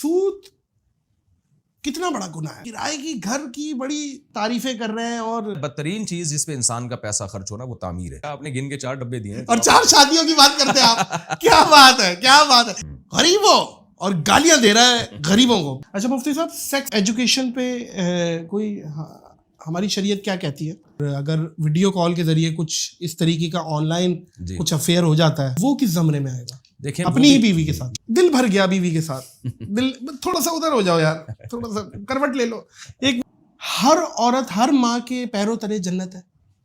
سود کتنا بڑا گناہ ہے. کرائے کی گھر کی بڑی تعریفیں کر رہے ہیں اور بدترین چیز جس پہ انسان کا پیسہ خرچ ہونا وہ تعمیر ہے. آپ نے گن کے 4 ڈبے دیے ہیں اور 4 شادیوں کی بات کرتے ہیں آپ. کیا بات ہے, کیا بات ہے. غریبوں اور گالیاں دے رہا ہے غریبوں کو. اچھا مفتی صاحب, سیکس ایجوکیشن پہ کوئی ہماری شریعت کیا کہتی ہے؟ اگر ویڈیو کال کے ذریعے کچھ اس طریقے کا آن لائن کچھ افیئر ہو جاتا ہے, وہ کس زمرے میں آئے گا؟ دیکھیں اپنی ہی بیوی کے ساتھ دل بھر گیا, بیوی کے ساتھ دل, تھوڑا سا ادھر ہو جاؤ یار, تھوڑا سا کروٹ لے لو. ایک ہر عورت, ہر ماں کے پیروں تلے جنت ہے.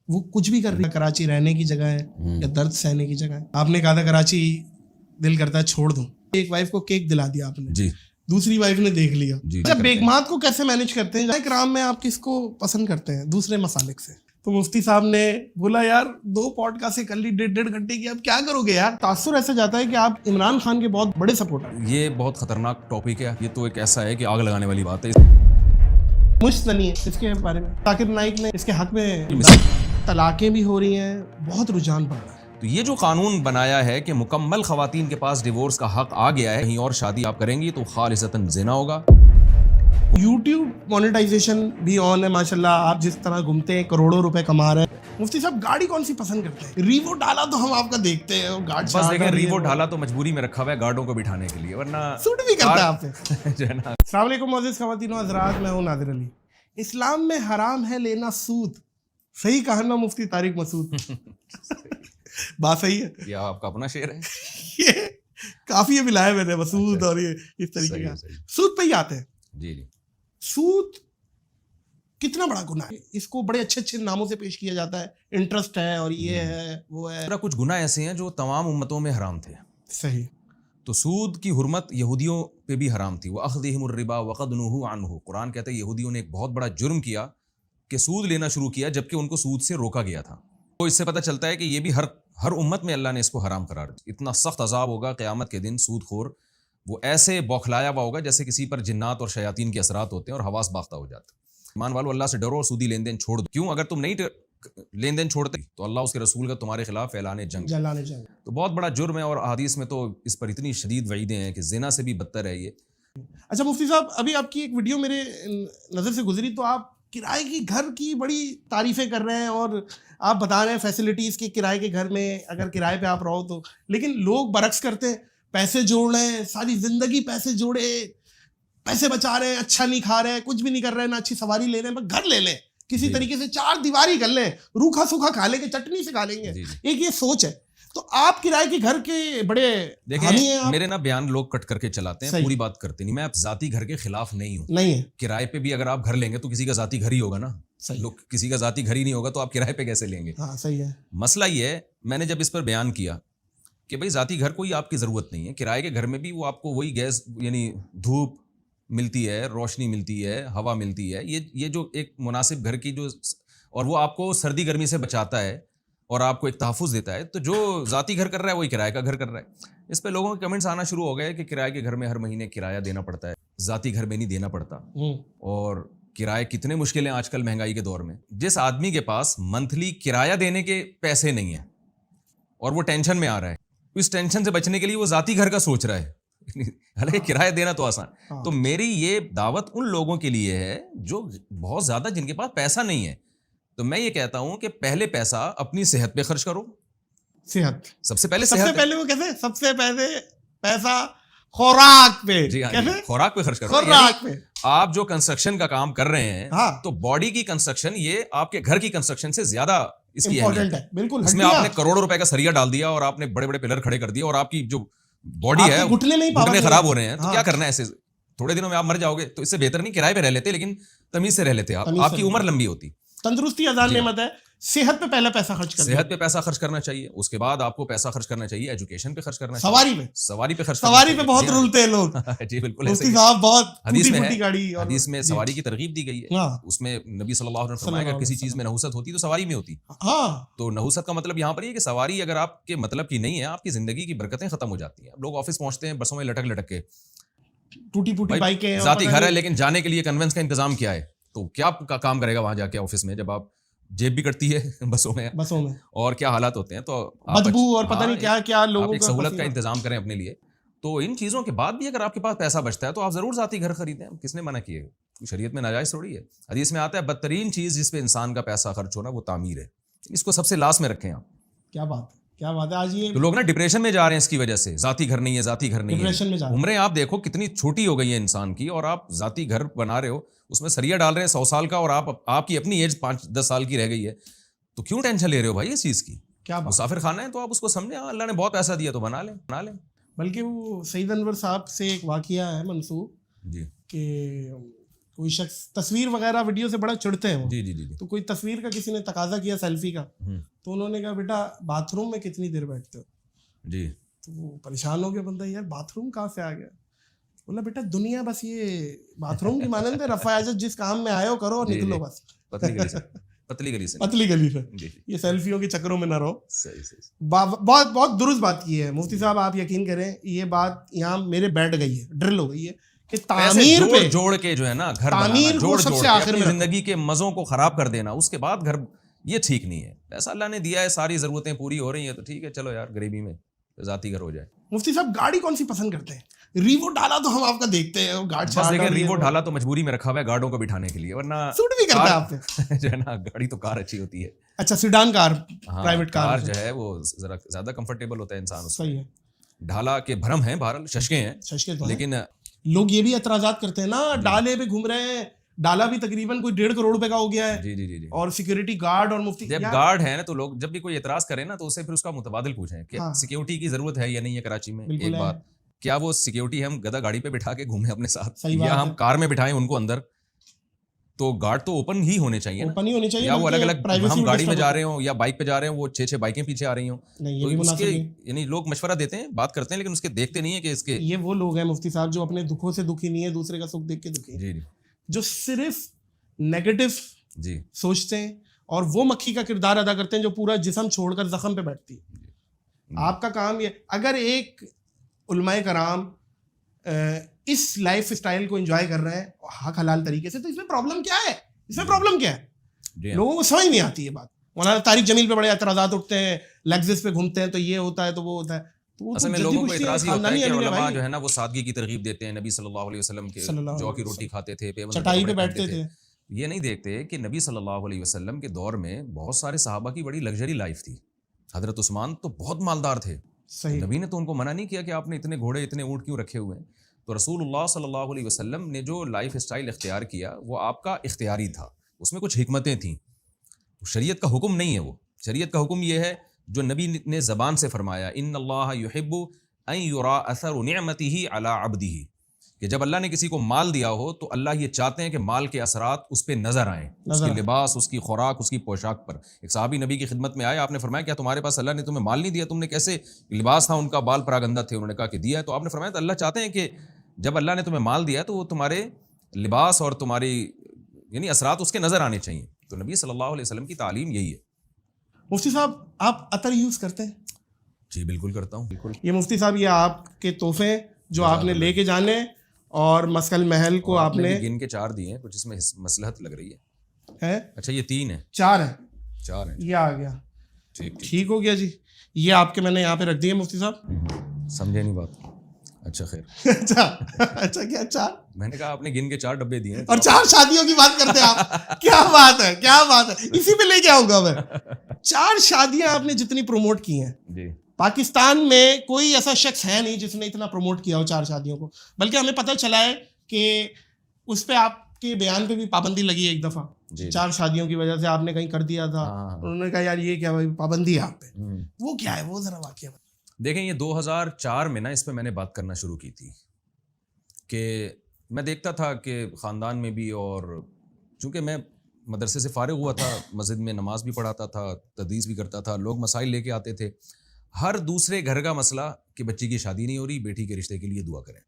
وہ کچھ بھی کر رہی ہے, کراچی رہنے کی جگہ ہے یا درد سہنے کی جگہ ہے. آپ نے کہا تھا کراچی دل کرتا ہے چھوڑ دوں, ایک وائف کو کیک دلا دیا آپ نے, دوسری وائف نے دیکھ لیا. جب بیگمات کو کیسے مینج کرتے ہیں؟ کرام میں آپ کس کو پسند کرتے ہیں دوسرے مسالک سے؟ تو مفتی صاحب نے بولا یار 2 پوڈکاسٹ سے کر لی 1.5 گھنٹے کی, اب کیا کرو گے یار. تاثر ایسا جاتا ہے کہ آپ عمران خان کے بہت بڑے سپورٹر ہیں. یہ بہت خطرناک ٹاپک ہے. یہ تو ایک ایسا ہے کہ آگ لگانے والی بات ہے. مشتنی ہے اس کے بارے میں. ذاکر نائک نے اس کے حق میں طلاقیں بھی ہو رہی ہیں, بہت رجحان بڑھ رہا ہے. تو یہ جو قانون بنایا ہے کہ مکمل خواتین کے پاس ڈیورس کا حق آ گیا ہے, کہیں اور شادی آپ کریں گی تو خالصتاً زنا ہوگا. یوٹیوب مونیٹائزیشن بھی آن ہے ماشاءاللہ. آپ جس طرح گھومتے ہیں کروڑوں روپے کما رہے ہیں. مفتی صاحب گاڑی کون سی پسند کرتے ہیں؟ ریوو ڈالا تو ہم آپ کا دیکھتے ہیں, بس دیکھیں ریوو ڈالا تو مجبوری میں رکھا ہوا ہے گارڈوں کو بٹھانے کے لیے, ورنہ سوٹ بھی کرتا ہے آپ سے. السلام علیکم معزز خواتین و حضرات, میں ہوں نادر علی. اسلام میں حرام ہے لینا سود. صحیح کہا نا مفتی طارق مسعود؟ بات صحیح ہے. یہ آپ کا اپنا شعر ہے. یہ کافی ملایا میں نے مسعود اور یہ اس طریقے کا. سود پہ ہی آتے ہیں. جی جی. سود کتنا بڑا گناہ ہے. اس کو بڑے اچھے اچھے ناموں سے پیش کیا جاتا ہے, انٹرسٹ ہے اور یہ ہے وہ ہے. کچھ گناہ ایسے ہیں جو تمام امتوں میں حرام تھے. صحیح. تو سود کی حرمت یہودیوں پہ بھی حرام تھی. وَأَخْذِهِمُ الرِّبَا وَقَدْ نُهُوا عَنْهُ. قرآن کہتا ہے یہودیوں نے ایک بہت بڑا جرم کیا کہ سود لینا شروع کیا جبکہ ان کو سود سے روکا گیا تھا. تو اس سے پتہ چلتا ہے کہ یہ بھی ہر امت میں اللہ نے اس کو حرام قرار دیا. اتنا سخت عذاب ہوگا قیامت کے دن. سود خور وہ ایسے بوکھلایا ہوا ہوگا جیسے کسی پر جنات اور شیاطین کے اثرات ہوتے ہیں اور حواس باختہ ہو جاتے ہیں. ایمان والو اللہ سے ڈرو اور سودی لین دین چھوڑ دو. کیوں؟ اگر تم نہیں لین دین چھوڑتے تو اللہ اس کے رسول کا تمہارے خلاف اعلان جنگ. تو بہت بڑا جرم ہے اور احادیث میں تو اس پر اتنی شدید وعیدیں ہیں کہ زنا سے بھی بدتر ہے یہ. اچھا مفتی صاحب, ابھی آپ کی ایک ویڈیو میرے نظر سے گزری تو آپ کرائے کی گھر کی بڑی تعریفیں کر رہے ہیں اور آپ بتا رہے ہیں فیسلٹیز کے کرائے کے گھر میں اگر کرائے پہ آپ رہو تو. لیکن لوگ برعکس کرتے ہیں, پیسے جوڑ رہے ہیں, ساری زندگی پیسے جوڑے, پیسے بچا رہے ہیں, اچھا نہیں کھا رہے ہیں, کچھ بھی نہیں کر رہے ہیں, نہ اچھی سواری لے رہے ہیں, بس گھر لے لیں کسی طریقے سے, 4 دیواری کر لیں, روکھا سوکھا کھا لیں گے, چٹنی سے کھا لیں گے. ایک یہ سوچ ہے. تو آپ کرائے کے گھر کے بڑے حامی ہیں. میرے نا بیان لوگ کٹ کر کے چلاتے ہیں, پوری بات کرتے نہیں. میں اب ذاتی گھر کے خلاف نہیں ہوں. نہیں ہے. کرائے پہ بھی اگر آپ گھر لیں گے تو کسی کا ذاتی گھر ہی ہوگا نا. لوگ کسی کا ذاتی گھر ہی نہیں ہوگا تو آپ کرائے پہ کیسے لیں گے؟ ہاں صحیح ہے. مسئلہ یہ ہے, میں نے جب اس پر بیان کیا کہ بھائی ذاتی گھر کوئی آپ کی ضرورت نہیں ہے. کرائے کے گھر میں بھی وہ آپ کو وہی گیس یعنی دھوپ ملتی ہے, روشنی ملتی ہے, ہوا ملتی ہے. یہ جو ایک مناسب گھر کی جو, اور وہ آپ کو سردی گرمی سے بچاتا ہے اور آپ کو ایک تحفظ دیتا ہے. تو جو ذاتی گھر کر رہا ہے وہی کرائے کا گھر کر رہا ہے. اس پہ لوگوں کے کمنٹس آنا شروع ہو گئے کہ کرائے کے گھر میں ہر مہینے کرایہ دینا پڑتا ہے, ذاتی گھر میں نہیں دینا پڑتا. اور کرائے کتنے مشکل ہیں آج کل مہنگائی کے دور میں. جس آدمی کے پاس منتھلی کرایہ دینے کے پیسے نہیں ہیں اور وہ ٹینشن میں آ رہا ہے, اس ٹینشن سے بچنے کے لیے وہ ذاتی گھر کا سوچ رہا ہے. حالانکہ کرایہ دینا تو آسان. تو میری یہ دعوت ان لوگوں کے لیے ہے جو بہت زیادہ جن کے پاس پیسہ نہیں ہے. تو میں یہ کہتا ہوں کہ پہلے پیسہ اپنی صحت پہ خرچ کرو. صحت سب سے پہلے وہ کیسے سب سے پہلے پیسہ خوراک پہ. جی ہاں, خوراک پہ خرچ کرو. خوراک پہ آپ جو کنسٹرکشن کا کام کر رہے ہیں تو باڈی کی کنسٹرکشن یہ آپ کے گھر کی کنسٹرکشن سے زیادہ اس کی اہمیت ہے. بالکل. اس میں آپ نے کروڑوں روپے کا سریا ڈال دیا اور آپ نے بڑے بڑے پلر کھڑے کر دیا اور آپ کی جو باڈی ہے گھٹنے خراب ہو رہے ہیں. تو کیا کرنا ہے ایسے تھوڑے دنوں میں آپ مر جاؤ گے. تو اس سے بہتر نہیں کرائے پہ رہ لیتے, لیکن تمیز سے رہ لیتے, آپ کی عمر لمبی ہوتی. تندرستی عظیم نعمت ہے. صحت پہ پہلا پیسہ خرچ کرنا, صحت پہ پیسہ خرچ کرنا چاہیے. اس کے بعد آپ کو پیسہ خرچ کرنا چاہیے ایجوکیشن پہ خرچ کرنا چاہیے, سواری پہ خرچ, سواری پہ بہت رولتے ہیں لوگ. جی بالکل. حدیث میں سواری کی ترغیب دی گئی ہے. اس میں نبی صلی اللہ علیہ وسلم فرمایا اگر کسی چیز میں نحوست ہوتی تو سواری میں ہوتی. تو نحوست کا مطلب یہاں پر یہ کہ سواری اگر آپ کے مطلب کی نہیں ہے, آپ کی زندگی کی برکتیں ختم ہو جاتی ہیں. لوگ آفس پہنچتے ہیں بسوں میں لٹک لٹک کے, ٹوٹی پھوٹی بائکیں, ذاتی گھر ہے لیکن جانے کے لیے کنوینس کا انتظام کیا ہے. تو کیا کام کرے گا وہاں جا کے آفس میں جب آپ جیب بھی کٹتی ہے بسوں میں اور کیا حالات ہوتے ہیں. تو بدبو اور پتہ نہیں کیا کیا لوگوں کا سہولت کا انتظام کریں اپنے لیے. تو ان چیزوں کے بعد بھی اگر آپ کے پاس پیسہ بچتا ہے تو آپ ضرور ذاتی گھر خریدیں. کس نے منع کیے؟ شریعت میں ناجائز تھوڑی ہے. حدیث میں آتا ہے بدترین چیز جس پہ انسان کا پیسہ خرچ ہونا وہ تعمیر ہے. اس کو سب سے لاسٹ میں رکھیں آپ. کیا بات ہے، کیا بات ہے. آج یہ تو لوگ نا ڈپریشن میں جا رہے ہیں اس کی وجہ سے، ذاتی گھر نہیں ہے، ذاتی گھر نہیں ڈپریشن میں ہے. جا رہے ہیں. عمریں آپ دیکھو کتنی چھوٹی ہو گئی ہے انسان کی، اور آپ ذاتی گھر بنا رہے ہو، اس میں سریا ڈال رہے ہیں 100 سال کا، اور آپ کی اپنی ایج 5-10 سال کی رہ گئی ہے. تو کیوں ٹینشن لے رہے ہو بھائی اس چیز کی؟ کیا بات. مسافر خانہ ہے تو آپ اس کو سمجھیں، اللہ نے بہت پیسہ دیا تو بنا لیں. بلکہ وہ سعید انور صاحب سے ایک واقعہ ہے منسوب جی کہ کوئی شخص تصویر وغیرہ ویڈیو سے بڑا چڑھتے ہیں وہ. جی جی جی تو کوئی تصویر کا کسی نے تقاضا کیا سیلفی کا، تو انہوں نے کہا بیٹا باتھ روم میں کتنی دیر بیٹھتے ہو؟ جی. تو وہ پریشان ہو گیا بندہ، یار باتھ روم کہاں سے آ گیا؟ بولا بیٹا دنیا بس یہ باتھ روم کی مانند ہے، رفع اجت جس کام میں آئے ہو کرو اور نکلو بس. پتلی گلی سے یہ سیلفیوں کے چکروں میں نہ رہو. صحیح. بہت بہت درست بات کی ہے مفتی صاحب. آپ یقین کریں یہ بات یہاں میرے بیٹھ گئی ہے، ڈرل ہو گئی ہے کہ تعمیر پہ جوڑ کے جو ہے نا گھر تعمیر کو سب سے آخر میں زندگی کے مزوں کو خراب کر دینا، اس کے بعد گھر، یہ ٹھیک نہیں ہے. پیسہ اللہ نے دیا ہے، ساری ضرورتیں پوری ہو رہی ہیں تو ٹھیک ہے، چلو یار غریبی میں ذاتی گھر ہو جائے. مفتی صاحب گاڑی کون سی پسند کرتے ہیں؟ ریوو ڈالا تو ہم آپ کا دیکھتے ہیں، ریوو ڈالا تو مجبوری میں رکھا ہوا ہے گارڈوں کو بٹھانے کے لیے، ورنہ سوٹ بھی کرتا ہے آپ پہ جو ہے نا. گاڑی تو کار اچھی ہوتی ہے. اچھا سیڈان کار، پرائیویٹ کار جو ہے وہ ذرا زیادہ کمفرٹیبل ہوتا ہے انسان. صحیح ہے. ڈھالا کے بھرم ہیں، بہرحال ششکے ہیں، لیکن لوگ یہ بھی اعتراضات کرتے ہیں نا، ڈالے پہ گھوم رہے ہیں، ڈالا بھی تقریباً کوئی 1.5 کروڑ روپے کا ہو گیا ہے. جی جی جی. اور سیکورٹی گارڈ اور مفتی جب گارڈ ہے نا تو لوگ جب بھی کوئی اعتراض کرے نا تو اسے پھر اس کا متبادل پوچھیں کہ سیکورٹی کی ضرورت ہے یا نہیں ہے کراچی میں. ایک بات، کیا وہ سیکورٹی ہم گدا گاڑی پہ بٹھا کے گھومیں اپنے ساتھ، یا ہم کار میں بٹھائیں ان کو اندر؟ تو گارڈ تو اوپن ہی ہونے چاہیے، یا وہ الگ الگ، ہم گاڑی میں جا رہے ہوں یا بائک پہ جا رہے ہوں، وہ 6 بائکیں پیچھے آ رہی ہوں. اس کے یعنی لوگ مشورہ دیتے ہیں، بات کرتے ہیں، لیکن اس کے دیکھتے نہیں ہے کہ اس کے. یہ وہ لوگ ہیں مفتی صاحب جو اپنے دکھوں سے دکھی نہیں ہے، دوسرے کا سکھ دیکھ کے دکھی. جی جی. جو صرف نیگیٹو جی سوچتے ہیں اور وہ مکھی کا کردار ادا کرتے ہیں جو پورا جسم چھوڑ کر زخم پہ بیٹھتی ہے. آپ کا کام یہ، اگر ایک علماء کرام اس لائف اسٹائل کو انجوائے کر رہے ہیں حق حلال طریقے سے، تو اس میں پرابلم کیا ہے؟ اس میں پرابلم کیا ہے؟ لوگوں کو سمجھ نہیں آتی یہ بات. مولانا طارق جمیل پہ بڑے اعتراضات اٹھتے ہیں، لیگزس پہ گھومتے ہیں تو یہ ہوتا ہے تو وہ ہوتا ہے. اصل میں لوگوں کو اعتراض یہ ہوتا ہے کہ علماء جو ہے نا وہ سادگی کی ترغیب دیتے ہیں. نبی صلی اللہ علیہ وسلم کے جو کی روٹی کھاتے تھے، چٹائی پہ بیٹھتے تھے. یہ نہیں دیکھتے کہ نبی صلی اللہ علیہ وسلم کے دور میں بہت سارے صحابہ کی بڑی لگژری لائف تھی. حضرت عثمان تو بہت مالدار تھے. نبی نے تو ان کو منع نہیں کیا کہ آپ نے اتنے گھوڑے اتنے اونٹ کیوں رکھے ہوئے ہیں. تو رسول اللہ صلی اللہ علیہ وسلم نے جو لائف اسٹائل اختیار کیا وہ آپ کا اختیاری تھا، اس میں کچھ حکمتیں تھیں. شریعت کا حکم نہیں ہے وہ. شریعت کا حکم یہ ہے جو نبی نے زبان سے فرمایا، ان اللہ یحب ان یرا اثر نعمتہ علی عبدہ، کہ جب اللہ نے کسی کو مال دیا ہو تو اللہ یہ چاہتے ہیں کہ مال کے اثرات اس پہ نظر آئیں، اس کی لباس، اس کی خوراک، اس کی پوشاک پر. ایک صحابی نبی کی خدمت میں آئے، آپ نے فرمایا کیا تمہارے پاس اللہ نے تمہیں مال نہیں دیا؟ تم نے کیسے، لباس تھا ان کا، بال پراگندہ تھے. انہوں نے کہا کہ دیا ہے. تو آپ نے فرمایا تو اللہ چاہتے ہیں کہ جب اللہ نے تمہیں مال دیا تو وہ تمہارے لباس اور تمہاری یعنی اثرات اس کے نظر آنے چاہیے. تو نبی صلی اللہ علیہ وسلم کی تعلیم یہی ہے. مفتی صاحب آپ عطر یوز کرتے ہیں؟ جی بالکل کرتا ہوں. بالکل. یہ مفتی صاحب یہ آپ کے تحفے جو آپ نے لے کے جانے، اور مسکل محل کو آپ نے گن کے 4 دیے ہیں، کچھ اس میں مصلحت لگ رہی ہے. اچھا یہ 3 ہیں، 4 ہیں. 4 ہیں. یہ آ گیا. ٹھیک ہو گیا جی. یہ آپ کے میں نے یہاں پہ رکھ دیے مفتی صاحب. سمجھے نہیں بات. اچھا خیر. اچھا کیا 4؟ میں نے کہا آپ نے گن کے 4 ڈبے دیے ہیں اور 4 شادیوں کی بات کرتے ہیں آپ. کیا بات ہے، کیا بات ہے. اسی پہ لے کے آؤں گا میں. 4 شادیاں آپ نے جتنی پروموٹ کی ہیں جی، پاکستان میں کوئی ایسا شخص ہے نہیں جس نے اتنا پروموٹ کیا ہو 4 شادیوں کو. بلکہ ہمیں پتہ چلا ہے کہ اس پہ آپ کے بیان پہ بھی پابندی لگی ہے ایک دفعہ. 4 شادیوں کی وجہ سے آپ نے کہیں کر دیا تھا. انہوں نے کہا یار یہ کیا پابندی ہے آپ پہ، وہ کیا ہے، وہ ذرا واقعہ. دیکھیں یہ 2004 میں نا اس پہ میں نے بات کرنا شروع کی تھی کہ میں دیکھتا تھا کہ خاندان میں بھی، اور چونکہ میں مدرسے سے فارغ ہوا تھا، مسجد میں نماز بھی پڑھاتا تھا، تدریس بھی کرتا تھا، لوگ مسائل لے کے آتے تھے. ہر دوسرے گھر کا مسئلہ کہ بچی کی شادی نہیں ہو رہی، بیٹی کے رشتے کے لیے دعا کریں.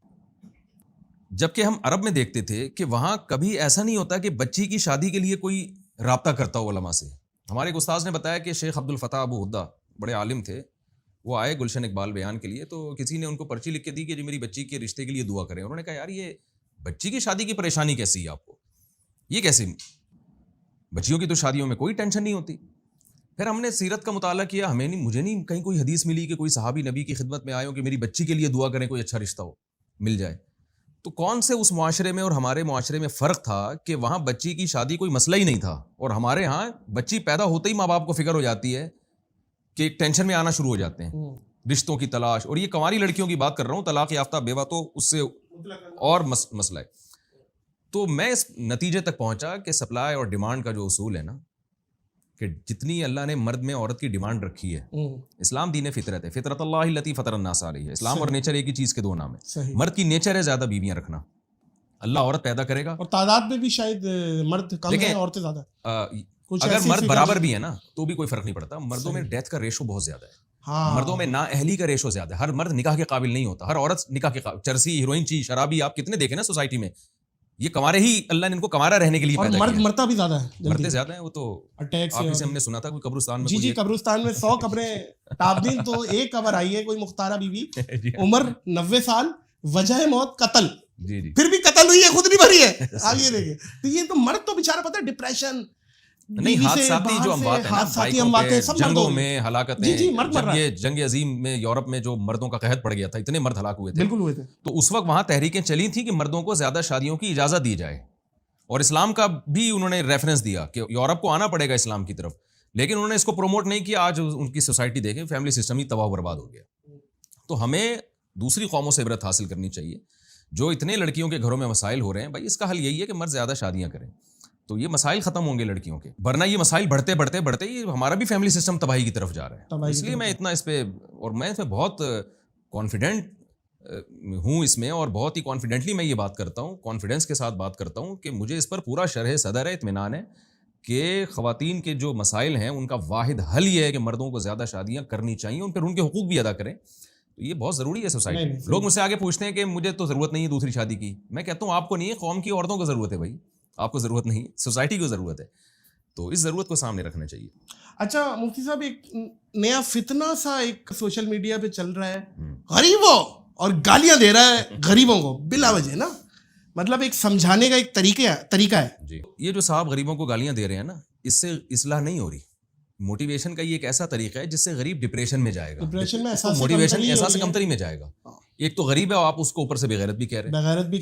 جبکہ ہم عرب میں دیکھتے تھے کہ وہاں کبھی ایسا نہیں ہوتا کہ بچی کی شادی کے لیے کوئی رابطہ کرتا ہو علماء سے. ہمارے ایک استاذ نے بتایا کہ شیخ عبد الفتاح ابو ہدہ بڑے عالم تھے، وہ آئے گلشن اقبال بیان کے لیے، تو کسی نے ان کو پرچی لکھ کے دی کہ جو میری بچی کے رشتے کے لیے دعا کریں. انہوں نے کہا یار یہ بچی کی شادی کی پریشانی کیسی ہے آپ کو، یہ کیسے، بچیوں کی تو شادیوں میں کوئی ٹینشن نہیں ہوتی. پھر ہم نے سیرت کا مطالعہ کیا, ہمیں نہیں, مجھے نہیں کہیں کوئی حدیث ملی کہ کوئی صحابی نبی کی خدمت میں آئے ہوں کہ میری بچی کے لیے دعا کریں کوئی اچھا رشتہ ہو مل جائے. تو کون سے اس معاشرے میں اور ہمارے معاشرے میں فرق تھا کہ وہاں بچی کی شادی کوئی مسئلہ ہی نہیں تھا, اور ہمارے ہاں بچی پیدا ہوتے ہی ماں باپ کو فکر ہو جاتی ہے کہ ٹینشن میں آنا شروع ہو جاتے ہیں, رشتوں کی تلاش. اور یہ کنواری لڑکیوں کی بات کر رہا ہوں, طلاق یافتہ بیوہ تو اس سے اور مسئلہ ہے. تو میں اس نتیجے تک پہنچا کہ سپلائی اور ڈیمانڈ کا جو اصول ہے نا, کہ جتنی اللہ نے مرد میں عورت کی ڈیمانڈ رکھی ہے, اسلام دین فطرت ہے, فطرت اللہ التی فطر الناس علیہ, اسلام اور نیچر ایک ہی چیز کے دو نام ہے. مرد کی نیچر ہے زیادہ بیویاں رکھنا, اللہ عورت پیدا کرے گا, اور تعداد میں بھی شاید مرد کم ہے عورتیں زیادہ. اگر مرد برابر بھی ہے نا تو بھی کوئی فرق نہیں پڑتا. مردوں میں ڈیتھ کا ریشو بہت زیادہ ہے, مردوں میں نااہلی کا ریشو زیادہ ہے. ہر مرد نکاح کے قابل نہیں ہوتا, ہر عورت نکاح کے قابل. چرسی, ہیروئن چی, شرابی آپ کتنے دیکھیں نا سوسائٹی میں, یہ کمارے ہی اللہ نے ان کو کمارا رہنے کے لیے پیدا کیا. مرد مرتا بھی زیادہ ہے, مرتے زیادہ ہیں وہ تو. اٹیک آپ سے ہم نے سنا تھا کوئی قبرستان میں, جی قبرستان میں 100 قبریں ٹاپ دیں تو ایک قبر آئی ہے کوئی مختارہ بی بی, عمر 90 سال, وجہ موت قتل. جی پھر بھی قتل ہوئی ہے, خود نہیں بھری ہے. آگے دیکھیں تو یہ تو مرد تو بیچارہ پتہ ہے ڈپریشن, نہیں حادثاتی جو اموات ہیں, جنگوں میں ہلاکتیں. جب یہ جنگ عظیم میں یورپ میں جو مردوں کا قحط پڑ گیا تھا, اتنے مرد ہلاک ہوئے تھے, تو اس وقت وہاں تحریکیں چلی تھیں کہ مردوں کو زیادہ شادیوں کی اجازت دی جائے, اور اسلام کا بھی انہوں نے ریفرنس دیا کہ یورپ کو آنا پڑے گا اسلام کی طرف, لیکن انہوں نے اس کو پروموٹ نہیں کیا. آج ان کی سوسائٹی دیکھیں, فیملی سسٹم ہی تباہ و برباد ہو گیا. تو ہمیں دوسری قوموں سے عبرت حاصل کرنی چاہیے. جو اتنے لڑکیوں کے گھروں میں مسائل ہو رہے ہیں, بھائی اس کا حل یہی ہے کہ مرد زیادہ شادیاں کریں, تو یہ مسائل ختم ہوں گے لڑکیوں کے. ورنہ یہ مسائل بڑھتے بڑھتے بڑھتے یہ ہمارا بھی فیملی سسٹم تباہی کی طرف جا رہا ہے. اس لیے میں اتنا اس پہ, اور میں اس میں بہت کانفیڈنٹ ہوں اس میں, اور بہت ہی کانفیڈنٹلی میں یہ بات کرتا ہوں, کانفیڈنس کے ساتھ بات کرتا ہوں کہ مجھے اس پر پورا شرح صدر ہے, اطمینان ہے کہ خواتین کے جو مسائل ہیں ان کا واحد حل یہ ہے کہ مردوں کو زیادہ شادیاں کرنی چاہیے, ان پر ان کے حقوق بھی ادا کریں. تو یہ بہت ضروری ہے سوسائٹی میں. لوگ مجھ سے آگے پوچھتے ہیں کہ مجھے تو ضرورت نہیں ہے دوسری شادی کی. میں کہتا ہوں آپ کو نہیں ہے, قوم کی عورتوں کو ضرورت ہے بھائی, آپ کو ضرورت نہیں, سوسائٹی کو ضرورت ہے. تو اس ضرورت کو سامنے رکھنا چاہیے. اچھا مفتی صاحب, ایک نیا فتنہ سا ایک سوشل میڈیا پہ چل رہا ہے, غریبوں اور گالیاں دے رہا ہے غریبوں کو بلا وجہ نا, مطلب ایک سمجھانے کا ایک طریقہ ہے. جی, یہ جو صاحب غریبوں کو گالیاں دے رہے ہیں نا, اس سے اصلاح نہیں ہو رہی. موٹیویشن کا یہ ایک ایسا طریقہ ہے جس سے غریب ڈپریشن میں جائے گا, موٹیویشن احساس کمتری میں جائے گا. ایک تو غریب ہے, آپ اس کو اوپر سے بغیرت بھی کہہ رہے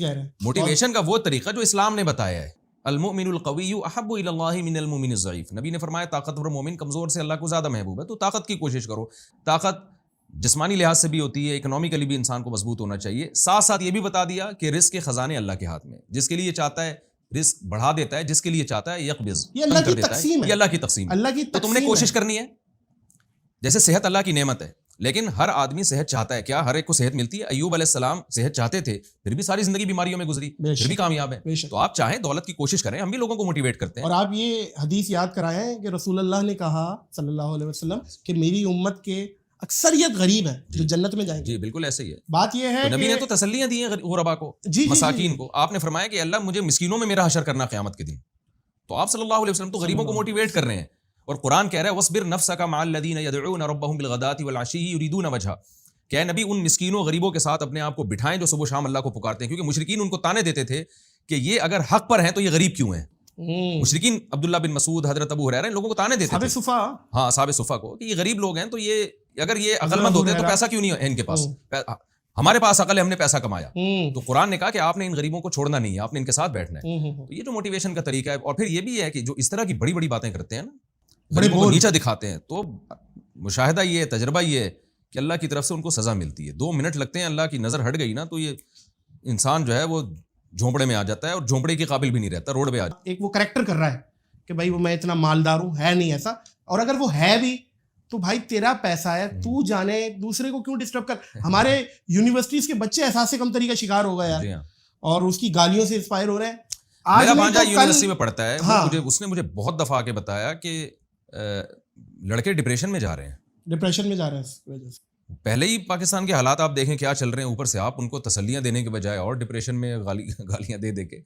ہیں. موٹیویشن کا وہ طریقہ جو اسلام نے بتایا ہے, المؤمن القوی احب الی اللہ من المؤمن الضعیف. نبی نے فرمایا طاقتور مومن کمزور سے اللہ کو زیادہ محبوب ہے. تو طاقت کی کوشش کرو. طاقت جسمانی لحاظ سے بھی ہوتی ہے, اکنامکلی بھی انسان کو مضبوط ہونا چاہیے. ساتھ ساتھ یہ بھی بتا دیا کہ رزق کے خزانے اللہ کے ہاتھ میں, جس کے لیے چاہتا ہے رزق بڑھا دیتا ہے, جس کے لیے چاہتا ہے یقبض کم کر دیتا ہے. یہ اللہ کی تقسیم ہے. تو تم نے کوشش کرنی ہے. جیسے صحت اللہ کی نعمت ہے, لیکن ہر آدمی صحت چاہتا ہے. کیا ہر ایک کو صحت ملتی ہے؟ ایوب علیہ السلام صحت چاہتے تھے, پھر بھی ساری زندگی بیماریوں میں گزری, پھر بھی کامیاب ہے. تو آپ چاہیں دولت کی کوشش کریں, ہم بھی لوگوں کو موٹیویٹ کرتے ہیں. اور آپ یہ حدیث یاد کرائیں کہ رسول اللہ نے کہا صلی اللہ علیہ وسلم کہ میری امت کے اکثریت غریب ہے جو جنت میں جائیں گے. جی بالکل ایسے ہی ہے. بات یہ ہے نبی نے تو تسلیاں دی ہیں غربا کو, مساکین کو. آپ نے فرمایا کہ اللہ مجھے مسکینوں میں میرا حشر کرنا قیامت کے دن. تو آپ صلی اللہ علیہ وسلم تو غریبوں کو موٹیویٹ کر رہے ہیں. اور قرآن کہہ رہا ہے وَاصْبِرْ نَفْسَكَ مَعَ الَّذِينَ يَدْعُونَ رَبَّهُمْ بِالْغَدَاةِ وَالْعَشِيِّ يُرِيدُونَ وَجْهَهُ. کہ نبی ان مسکینوں غریبوں کے ساتھ اپنے آپ کو بٹھائیں جو صبح شام اللہ کو پکارتے ہیں, کیونکہ مشرکین ان کو تانے دیتے تھے کہ یہ اگر حق پر ہیں تو یہ غریب کیوں ہیں. مشرکین عبداللہ بن مسعود, حضرت ابو ہریرہ ان لوگوں کو تانے دیتے تھے, ہاں اصحاب صفہ کو, کہ یہ غریب لوگ ہیں تو یہ اگر یہ عقل مند ہوتے ہیں تو پیسہ کیوں نہیں ہے ان کے پاس, ہمارے پاس عقل ہے, ہم نے پیسہ کمایا. تو قرآن نے کہا کہ آپ نے ان غریبوں کو چھوڑنا نہیں ہے, آپ نے ان کے ساتھ بیٹھنا ہے. تو یہ جو موٹیویشن کا طریقہ ہے. اور پھر یہ بھی ہے کہ جو اس طرح کی بڑی بڑی باتیں کرتے ہیں نا, غریبوں کو نیچا دکھاتے ہیں, تو مشاہدہ یہ ہے, تجربہ یہ ہے کہ اللہ کی طرف سے ان کو سزا ملتی ہے. 2 منٹ لگتے ہیں, اللہ کی نظر ہٹ گئی نا تو یہ انسان جو ہے وہ جھونپڑے میں آ جاتا ہے, اور جھونپڑے کے قابل بھی نہیں رہتا, روڈ پہ آ جاتا ہے. ایک وہ کریکٹر کر رہا ہے کہ بھائی وہ میں اتنا مالدار ہوں, ہے نہیں ایسا. اور اگر وہ ہے بھی تو بھائی تیرا پیسہ ہے, تو جانے دوسرے کو کیوں ڈسٹرب کر. ہمارے یونیورسٹیز کے بچے احساس کمتری کا شکار ہو گئے یار, اور اس کی گالیوں سے انسپائر ہو رہے ہیں. میرا بھانجا یونیورسٹی میں پڑھتا ہے, اس نے مجھے بہت دفعہ آ کے بتایا کہ لڑکے ڈپریشن میں جا رہے ہیں اس وجہ سے. پہلے ہی پاکستان کے حالات آپ دیکھیں کیا چل رہے ہیں, اوپر سے آپ ان کو تسلیاں دینے کے بجائے اور ڈپریشن میں گالیاں دے کے.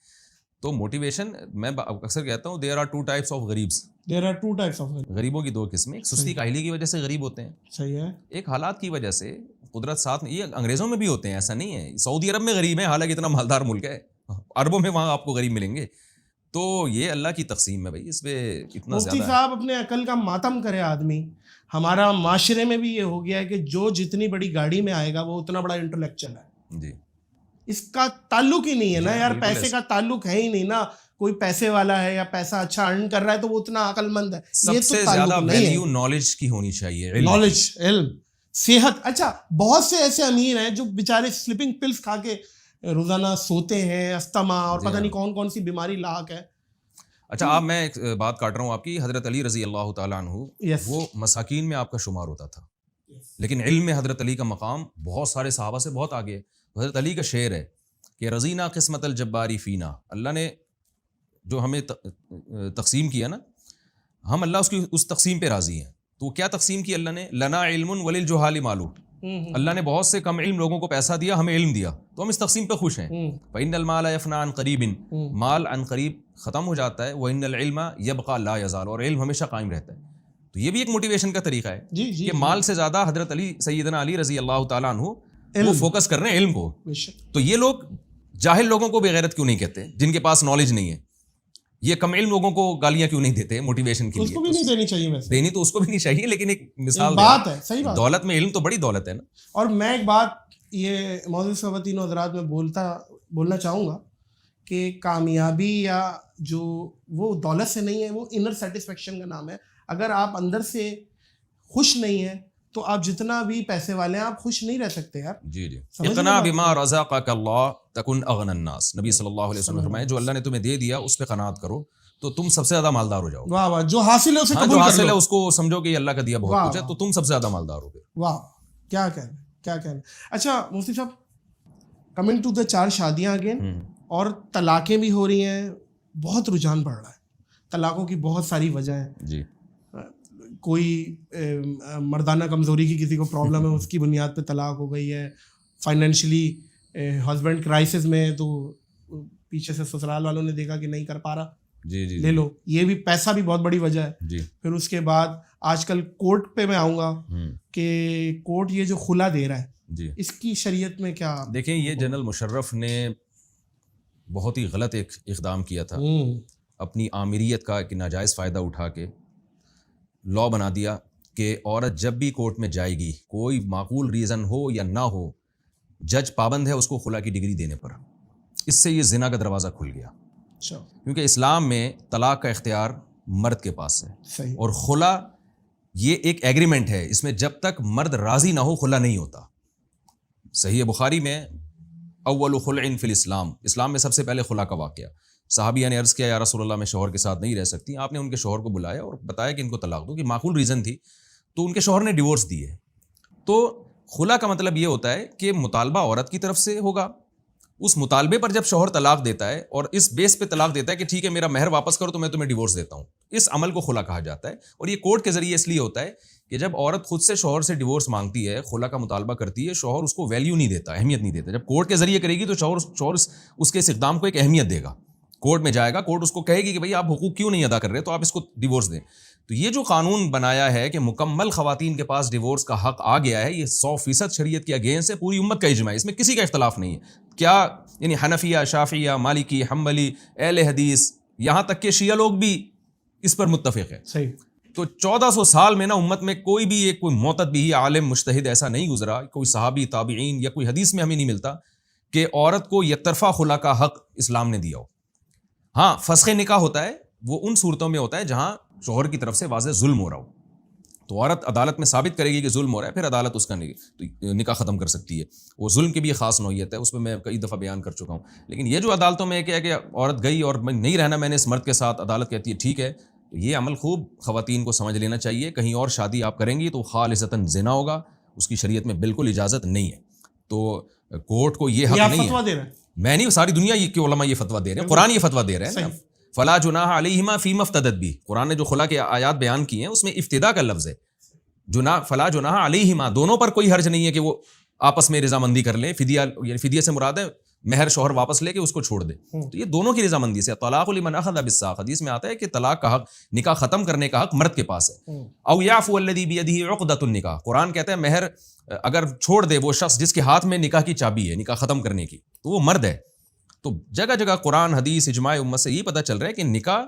تو موٹیویشن, میں اکثر کہتا ہوں there are 2 types of غریبs. غریبوں کی 2 قسمیں. ایک سستی کاہلی کی وجہ سے غریب ہوتے ہیں, صحیح ہے. ایک حالات کی وجہ سے قدرت ساتھ, یہ انگریزوں میں بھی ہوتے ہیں, ایسا نہیں ہے. سعودی عرب میں غریب ہیں حالانکہ اتنا مالدار ملک ہے, عربوں میں وہاں آپ کو غریب ملیں گے. تو یہ اللہ کی تقسیم ہے بھائی, اس پہ اتنا مفتی زیادہ صاحب اپنے عقل کا ماتم کرے آدمی. ہمارا معاشرے میں بھی یہ ہو گیا ہے کہ جو جتنی بڑی گاڑی میں آئے گا وہ اتنا بڑا انٹلیکچوئل ہے. جی اس کا تعلق ہی نہیں ہے نا یار, بالکل پیسے کا تعلق ہے ہی نہیں نا. کوئی پیسے والا ہے یا پیسہ اچھا ارن کر رہا ہے تو وہ اتنا عقل مند ہے. سب سے زیادہ ویلیو نالج کی ہونی چاہیے, نالج, علم, صحت. اچھا بہت سے ایسے امیر ہیں جو بیچارے سلیپنگ پلس کھا کے روزانہ سوتے ہیں, استما اور پتہ نہیں کون کون سی بیماری لاحق ہے. اچھا آپ, میں ایک بات کاٹ رہا ہوں آپ کی. حضرت علی رضی اللہ تعالیٰ عنہ وہ مساکین میں آپ کا شمار ہوتا تھا, لیکن علم میں حضرت علی کا مقام بہت سارے صحابہ سے بہت آگے ہے. حضرت علی کا شعر ہے کہ رضینا قسمت الجباری فینا, اللہ نے جو ہمیں تقسیم کیا نا, ہم اللہ اس تقسیم پہ راضی ہیں. تو کیا تقسیم کی اللہ نے؟ لنا علم وللجہال مالو, اللہ نے بہت سے کم علم لوگوں کو پیسہ دیا, ہمیں علم دیا, تو ہم اس تقسیم پہ خوش ہیں. فإن المال يفنى عن قریب, مال عن قریب ختم ہو جاتا ہے. وإن العلم يبقى لا يزال, اور علم ہمیشہ قائم رہتا ہے. تو یہ بھی ایک موٹیویشن کا طریقہ ہے کہ مال سے زیادہ حضرت علی, سیدنا علی رضی اللہ تعالیٰ عنہ وہ فوکس کر رہے ہیں علم کو. تو یہ لوگ جاہل لوگوں کو بے غیرت کیوں نہیں کہتے, جن کے پاس نالج نہیں ہے؟ یہ کم علم لوگوں کو گالیاں کیوں نہیں دیتے موٹیویشن کے لیے؟ اس کو بھی نہیں دینی چاہیے, ویسے دینی تو اس کو بھی نہیں چاہیے, لیکن ایک مثال بات ہے, صحیح بات. دولت میں علم تو بڑی دولت ہے نا. اور میں ایک بات یہ معزز خواتین و حضرات میں بولنا چاہوں گا کہ کامیابی یا جو وہ دولت سے نہیں ہے, وہ انر سیٹسفیکشن کا نام ہے. اگر آپ اندر سے خوش نہیں ہیں تو آپ جتنا بھی پیسے والے ہیں آپ خوش نہیں رہ سکتے یار. جی جی, اقنا بما رزقک اللہ تکن اغنى الناس. نبی صلی اللہ علیہ وسلم نے فرمایا جو اللہ نے تمہیں دے دیا اس پہ قناعت کرو تو تم سب سے زیادہ مالدار ہو جاؤ. واہ واہ, جو حاصل ہے اسے قبول جو کر حاصل لو, ہے اس کو سمجھو کہ یہ اللہ کا دیا بہت کچھ ہے, تو تم سب سے زیادہ مالدار ہو گے. واہ, کیا کہہ رہے ہیں, کیا کہہ رہے ہیں. اچھا مفتی صاحب, کمنگ ٹو دا 4 شادیاں اگین, اور طلاقیں بھی ہو رہی ہیں, بہت رجحان بڑھ رہا ہے. طلاقوں کی بہت ساری وجہ ہیں. جی, کوئی مردانہ کمزوری کی کسی کو پرابلم ہے, اس کی بنیاد پہ طلاق ہو گئی ہے. فائنینشلی ہسبینڈ کرائسس میں ہے تو پیچھے سے سسرال والوں نے دیکھا کہ نہیں کر پا رہا, جی جی لے لو. یہ بھی پیسہ بھی بہت بڑی وجہ ہے. جی, پھر اس کے بعد آج کل کورٹ پہ میں آؤں گا کہ کورٹ یہ جو خلا دے رہا ہے, جی اس کی شریعت میں کیا؟ دیکھیں, یہ جنرل مشرف نے بہت ہی غلط ایک اقدام کیا تھا. اپنی آمریت کا ایک ناجائز فائدہ اٹھا کے لا بنا دیا کہ عورت جب بھی کورٹ میں جائے گی, کوئی معقول ریزن ہو یا نہ ہو, جج پابند ہے اس کو خلا کی ڈگری دینے پر. اس سے یہ زنا کا دروازہ کھل گیا, کیونکہ اسلام میں طلاق کا اختیار مرد کے پاس ہے, اور خلا یہ ایک ایگریمنٹ ہے, اس میں جب تک مرد راضی نہ ہو خلا نہیں ہوتا. صحیح بخاری میں اول خلع فی الاسلام, اسلام میں سب سے پہلے خلا کا واقعہ. صحابیہ نے عرض کیا یا رسول اللہ میں شوہر کے ساتھ نہیں رہ سکتی. آپ نے ان کے شوہر کو بلایا اور بتایا کہ ان کو طلاق دو, کہ معقول ریزن تھی, تو ان کے شوہر نے ڈیورس دی ہے. تو خلا کا مطلب یہ ہوتا ہے کہ مطالبہ عورت کی طرف سے ہوگا, اس مطالبے پر جب شوہر طلاق دیتا ہے اور اس بیس پہ طلاق دیتا ہے کہ ٹھیک ہے میرا مہر واپس کرو تو میں تمہیں ڈیورس دیتا ہوں, اس عمل کو خلا کہا جاتا ہے. اور یہ کورٹ کے ذریعے اس لیے ہوتا ہے کہ جب عورت خود سے شوہر سے ڈیورس مانگتی ہے, خلا کا مطالبہ کرتی ہے, شوہر اس کو ویلیو نہیں دیتا, اہمیت نہیں دیتا. جب کورٹ کے ذریعے کرے گی تو شوہر اس کے اس اقدام کو ایک اہمیت دے گا. کورٹ میں جائے گا, کورٹ اس کو کہے گی کہ بھائی آپ حقوق کیوں نہیں ادا کر رہے, تو آپ اس کو ڈیورس دیں. تو یہ جو قانون بنایا ہے کہ مکمل خواتین کے پاس ڈیورس کا حق آ گیا ہے, یہ 100% شریعت کے اگینسٹ ہے, پوری امت کا اجماع ہے, اس میں کسی کا اختلاف نہیں ہے. کیا یعنی حنفیہ, شافعیہ, مالکی, حنبلی, اہل حدیث, یہاں تک کہ شیعہ لوگ بھی اس پر متفق ہے. صحیح. تو 1400 سال میں نا امت میں کوئی بھی ایک کوئی معتد بھی عالم مجتہد ایسا نہیں گزرا, کوئی صحابی, تابعین یا کوئی حدیث میں ہمیں نہیں ملتا کہ عورت کو یک طرفہ خلا کا حق اسلام نے دیا ہو. ہاں, فسخ نکاح ہوتا ہے, وہ ان صورتوں میں ہوتا ہے جہاں شوہر کی طرف سے واضح ظلم ہو رہا ہو, تو عورت عدالت میں ثابت کرے گی کہ ظلم ہو رہا ہے, پھر عدالت اس کا نکاح ختم کر سکتی ہے. وہ ظلم کی بھی خاص نوعیت ہے, اس میں کئی دفعہ بیان کر چکا ہوں. لیکن یہ جو عدالتوں میں کیا کہ عورت گئی اور نہیں رہنا میں نے اس مرد کے ساتھ, عدالت کہتی ہے ٹھیک ہے, تو یہ عمل خوب خواتین کو سمجھ لینا چاہیے. کہیں اور شادی آپ کریں گی تو خالصتاً زنا ہوگا, اس کی شریعت میں بالکل اجازت نہیں ہے. تو کورٹ کو یہ حق نہیں ہے. میں نہیں, ساری دنیا کے علماء یہ فتویٰ دے رہے ہیں, قرآن یہ فتویٰ دے رہے ہیں. فلا جناح علیہما فیما افتدت بھی, قرآن نے جو خلا کے آیات بیان کی ہیں اس میں افتدا کا لفظ ہے. فلا جناح علیہما, دونوں پر کوئی حرج نہیں ہے کہ وہ آپس میں رضامندی کر لیں. فدیہ, یعنی فدیہ سے مراد ہے مہر شوہر واپس لے کے اس کو چھوڑ دے, تو یہ دونوں کی رضامندی سے. طلاق لمن اخذ بالساق, حدیث میں آتا ہے کہ طلاق کا حق, نکاح ختم کرنے کا حق مرد کے پاس ہے. او یعفو الذی بیدہ عقدۃ النکاح, قرآن کہتا ہے مہر اگر چھوڑ دے وہ شخص جس کے ہاتھ میں نکاح کی چابی ہے نکاح ختم کرنے کی, تو وہ مرد ہے. تو جگہ جگہ قرآن حدیث اجماع امت سے یہ پتہ چل رہا ہے کہ نکاح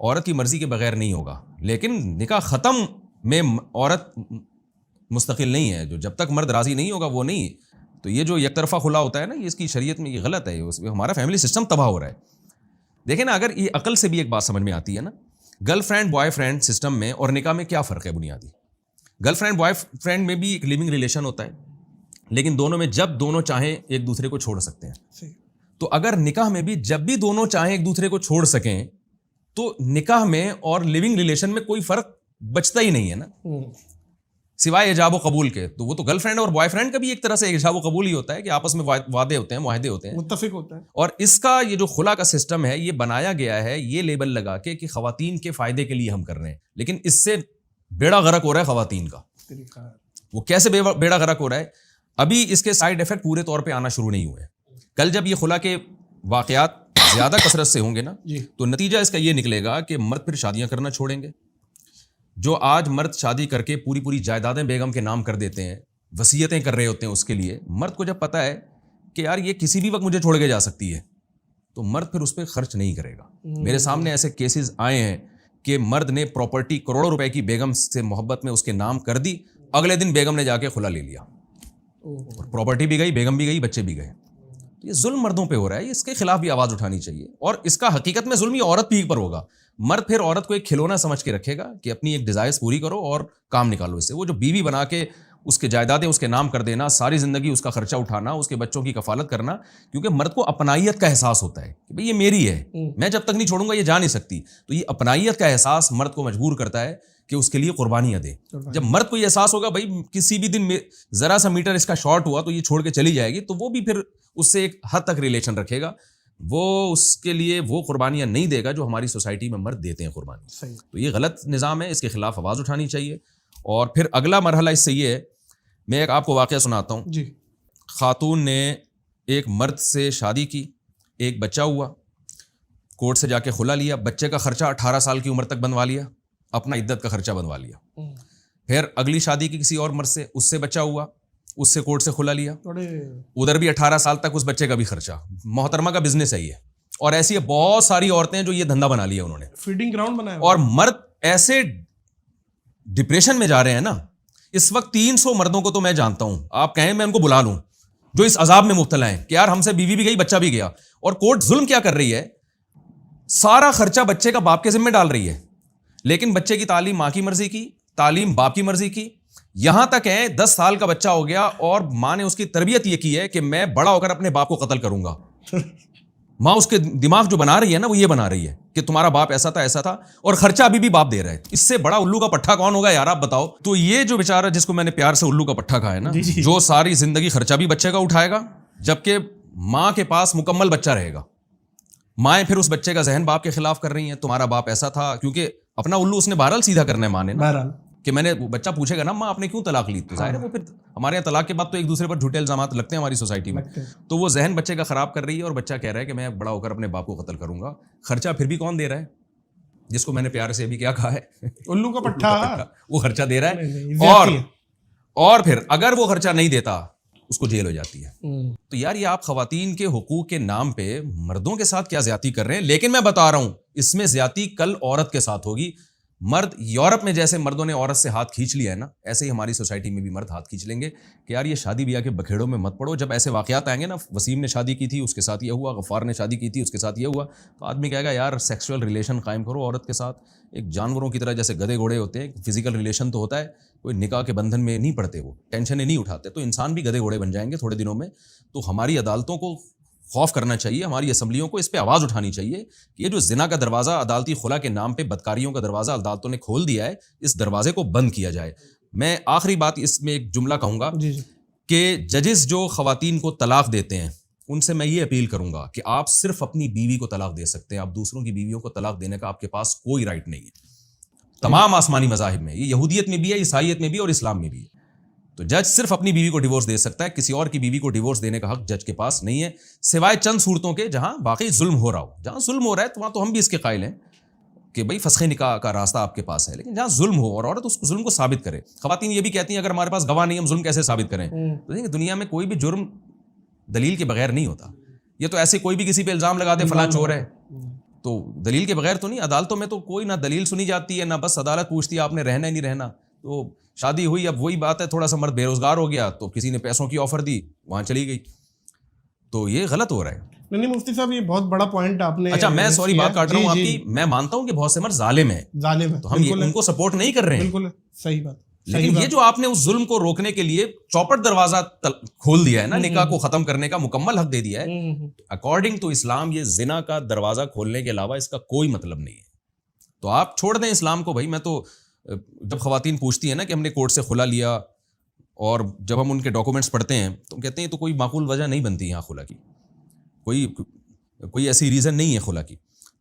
عورت کی مرضی کے بغیر نہیں ہوگا، لیکن نکاح ختم میں عورت مستقل نہیں ہے، جو جب تک مرد راضی نہیں ہوگا وہ نہیں. تو یہ جو یک طرفہ خلا ہوتا ہے نا، یہ اس کی شریعت میں یہ غلط ہے، ہمارا فیملی سسٹم تباہ ہو رہا ہے. دیکھیں نا، اگر یہ عقل سے بھی ایک بات سمجھ میں آتی ہے نا، girl friend boy friend system میں اور نکاح میں کیا فرق ہے بنیادی؟ گرل فرینڈ بوائے فرینڈ میں بھی ایک لیونگ ریلیشن ہوتا ہے، لیکن دونوں میں جب دونوں چاہیں ایک دوسرے کو چھوڑ سکتے ہیں. تو اگر نکاح میں بھی جب بھی دونوں چاہیں ایک دوسرے کو چھوڑ سکیں تو نکاح میں اور لیونگ ریلیشن میں کوئی فرق بچتا ہی نہیں ہے نا، سوائے ایجاب و قبول کے. تو وہ تو گرل فرینڈ اور بوائے فرینڈ کا بھی ایک طرح سے ایجاب و قبول ہی ہوتا ہے کہ آپس میں وعدے ہوتے ہیں، معاہدے ہوتے ہیں، متفق ہوتا ہے. اور اس کا یہ جو خلا کا سسٹم ہے یہ بنایا گیا ہے یہ لیبل لگا کے کہ خواتین کے فائدے کے لیے ہم کر رہے ہیں، لیکن اس سے بیڑا غرق ہو رہا ہے خواتین کا. وہ کیسے بیڑا غرق ہو رہا ہے؟ ابھی اس کے سائیڈ ایفیکٹ پورے طور پہ آنا شروع نہیں ہوئے. کل جب یہ خلا کے واقعات زیادہ کثرت سے ہوں گے نا تو نتیجہ اس کا یہ نکلے گا کہ مرد پھر شادیاں کرنا چھوڑیں گے. جو آج مرد شادی کر کے پوری جائیدادیں بیگم کے نام کر دیتے ہیں، وصیتیں کر رہے ہوتے ہیں اس کے لیے، مرد کو جب پتہ ہے کہ یار یہ کسی بھی وقت مجھے چھوڑ کے جا سکتی ہے تو مرد پھر اس پہ خرچ نہیں کرے گا. میرے سامنے ایسے کیسز آئے ہیں کہ مرد نے پراپرٹی کروڑوں روپے کی بیگم سے محبت میں اس کے نام کر دی، اگلے دن بیگم نے جا کے خلا لے لیا، پراپرٹی بھی گئی، بیگم بھی گئی، بچے بھی گئے. یہ ظلم مردوں پہ ہو رہا ہے، اس کے خلاف بھی آواز اٹھانی چاہیے. اور اس کا حقیقت میں ظلم ہی عورت بھی پر ہوگا. مرد پھر عورت کو ایک کھلونا سمجھ کے رکھے گا کہ اپنی ایک ڈیزائرز پوری کرو اور کام نکالو اس سے. وہ جو بیوی بنا کے اس کے جائیدادیں اس کے نام کر دینا، ساری زندگی اس کا خرچہ اٹھانا، اس کے بچوں کی کفالت کرنا، کیونکہ مرد کو اپنائیت کا احساس ہوتا ہے کہ بھئی یہ میری ہے، میں جب تک نہیں چھوڑوں گا یہ جا نہیں سکتی. تو یہ اپنائیت کا احساس مرد کو مجبور کرتا ہے کہ اس کے لیے قربانیاں دے. جب مرد کو یہ احساس ہوگا بھائی کسی بھی دن ذرا سا میٹر اس کا شارٹ ہوا تو یہ چھوڑ کے چلی جائے گی، تو وہ بھی پھر اس سے ایک حد تک ریلیشن رکھے گا. وہ اس کے لیے وہ قربانیاں نہیں دے گا جو ہماری سوسائٹی میں مرد دیتے ہیں قربانی. تو یہ غلط نظام ہے، اس کے خلاف آواز اٹھانی چاہیے. اور پھر اگلا مرحلہ اس سے یہ ہے، میں ایک آپ کو واقعہ سناتا ہوں. خاتون نے ایک مرد سے شادی کی، ایک بچہ ہوا، کورٹ سے جا کے خلا لیا، بچے کا خرچہ 18 سال کی عمر تک بنوا لیا، اپنا عدت کا خرچہ بنوا لیا. پھر اگلی شادی کی کسی اور مرد سے، اس سے بچہ ہوا، اس سے کورٹ سے کھلا لیا، ادھر بھی 18 سال تک اس بچے کا بھی خرچہ. محترمہ کا بزنس ہے یہ. اور ایسی بہت ساری عورتیں ہیں جو یہ دھندا بنا لیا انہوں نے، فیڈنگ گراؤنڈ بنایا. اور مرد ایسے ڈپریشن میں جا رہے ہیں نا. اس وقت 300 مردوں کو تو میں جانتا ہوں، آپ کہیں میں ان کو بلا لوں، جو اس عذاب میں مبتلا ہیں کہ یار ہم سے بیوی بھی گئی، بچہ بھی گیا. اور کورٹ ظلم کیا کر رہی ہے، سارا خرچہ بچے کا باپ کے ذمہ ڈال رہی ہے، لیکن بچے کی تعلیم ماں کی مرضی کی، تعلیم باپ کی مرضی کی. یہاں تک ہے 10 سال کا بچہ ہو گیا اور ماں نے اس کی تربیت یہ کی ہے کہ میں بڑا ہو کر اپنے باپ کو قتل کروں گا. ماں اس کے دماغ جو بنا رہی ہے نا، وہ یہ بنا رہی ہے کہ تمہارا باپ ایسا تھا ایسا تھا، اور خرچہ ابھی بھی باپ دے رہا ہے. اس سے بڑا الو کا پٹھا کون ہوگا یار، آپ بتاؤ. تو یہ جو بیچارہ جس کو میں نے پیار سے الو کا پٹھا کہا ہے نا، جو ساری زندگی خرچہ بھی بچے کا اٹھائے گا، جبکہ ماں کے پاس مکمل بچہ رہے گا. مائیں پھر اس بچے کا ذہن باپ کے خلاف کر رہی ہیں، تمہارا باپ ایسا تھا، کیونکہ اپنا الو اس نے بہرحال سیدھا کرنا ہے ماں نے نا، کہ میں نے، بچہ پوچھے گا نا ماں آپ نے کیوں طلاق لی، تو ظاہر ہے وہ پھر ہمارے یہاں طلاق کے بعد تو ایک دوسرے پر جھوٹے الزامات لگتے ہیں ہماری سوسائٹی میں. تو وہ ذہن بچے کا خراب کر رہی ہے، اور بچہ کہہ رہا ہے کہ میں بڑا ہو کر اپنے باپ کو قتل کروں گا. خرچہ پھر بھی کون دے رہا ہے، جس کو میں نے پیار سے ابھی کیا کہا ہے، الو کا پٹھا، وہ خرچہ دے رہا ہے. اور پھر اگر وہ خرچہ نہیں دیتا اس کو جیل ہو جاتی ہے. تو یار یہ آپ خواتین کے حقوق کے نام پہ مردوں کے ساتھ کیا زیادتی کر رہے ہیں. لیکن میں بتا رہا ہوں اس میں زیادتی کل عورت کے ساتھ ہوگی. مرد یورپ میں جیسے مردوں نے عورت سے ہاتھ کھینچ لیا ہے نا، ایسے ہی ہماری سوسائٹی میں بھی مرد ہاتھ کھینچ لیں گے کہ یار یہ شادی بیاہ کے بکھیڑوں میں مت پڑو. جب ایسے واقعات آئیں گے نا، وسیم نے شادی کی تھی اس کے ساتھ یہ ہوا، غفار نے شادی کی تھی اس کے ساتھ یہ ہوا، تو آدمی کہے گا یار سیکسول ریلیشن قائم کرو عورت کے ساتھ. ایک جانوروں کی طرح جیسے گدھے گھوڑے ہوتے ہیں، فزیکل ریلیشن تو ہوتا ہے، کوئی نکاح کے بندھن میں نہیں پڑتے، وہ ٹینشنیں نہیں اٹھاتے، تو انسان بھی گدھے گھوڑے بن جائیں گے تھوڑے دنوں میں. تو ہماری عدالتوں کو خوف کرنا چاہیے، ہماری اسمبلیوں کو اس پہ آواز اٹھانی چاہیے کہ یہ جو زنا کا دروازہ عدالتی خلا کے نام پہ بدکاریوں کا دروازہ عدالتوں نے کھول دیا ہے، اس دروازے کو بند کیا جائے. میں آخری بات اس میں ایک جملہ کہوں گا کہ ججز جو خواتین کو طلاق دیتے ہیں ان سے میں یہ اپیل کروں گا کہ آپ صرف اپنی بیوی کو طلاق دے سکتے ہیں، آپ دوسروں کی بیویوں کو طلاق دینے کا آپ کے پاس کوئی رائٹ نہیں ہے. تمام آسمانی مذاہب میں، یہ یہودیت میں بھی ہے، عیسائیت میں بھی اور اسلام میں بھی ہے. تو جج صرف اپنی بیوی کو ڈیورس دے سکتا ہے، کسی اور کی بیوی کو ڈیورس دینے کا حق جج کے پاس نہیں ہے، سوائے چند صورتوں کے جہاں واقعی ظلم ہو رہا ہو. جہاں ظلم ہو رہا ہے تو وہاں تو ہم بھی اس کے قائل ہیں کہ بھائی فسخ نکاح کا راستہ آپ کے پاس ہے، لیکن جہاں ظلم ہو اور عورت اس ظلم کو ثابت کرے. خواتین یہ بھی کہتی ہیں اگر ہمارے پاس گواہ نہیں ہم ظلم کیسے ثابت کریں. تو دیکھیں دنیا میں کوئی بھی جرم دلیل کے بغیر نہیں ہوتا. یہ تو ایسے کوئی بھی کسی پہ الزام لگا دے فلاں چور ہے, تو دلیل کے بغیر تو نہیں. عدالتوں میں تو کوئی نہ دلیل سنی جاتی ہے نہ بس عدالت پوچھتی ہے آپ نے رہنا ہی نہیں رہنا. تو شادی ہوئی, اب وہی بات ہے, تھوڑا سا مرد بے روزگار ہو گیا تو کسی نے پیسوں کی آفر دی, وہاں چلی گئی. تو یہ غلط ہو رہا ہے. نہیں مفتی صاحب یہ بہت بڑا پوائنٹ آپ نے. اچھا میں سوری بات کاٹ رہا ہوں آپ کی, میں مانتا ہوں کہ بہت سے مرد ظالم ہیں, تو ہم ان کو سپورٹ نہیں کر رہے ہیں, بالکل صحیح بات, لیکن یہ جو آپ نے اس ظلم کو روکنے کے لیے چوپٹ دروازہ کھول دیا ہے نا, نکاح کو ختم کرنے کا مکمل حق دے دیا ہے, اکارڈنگ ٹو اسلام یہ زنا کا دروازہ کھولنے کے علاوہ اس کا کوئی مطلب نہیں ہے. تو آپ چھوڑ دیں اسلام کو. بھائی میں تو جب خواتین پوچھتی ہیں نا کہ ہم نے کورٹ سے خلا لیا, اور جب ہم ان کے ڈاکومنٹس پڑھتے ہیں تو ہم کہتے ہیں تو کوئی معقول وجہ نہیں بنتی یہاں خلا کی, کوئی ایسی ریزن نہیں ہے خلا کی.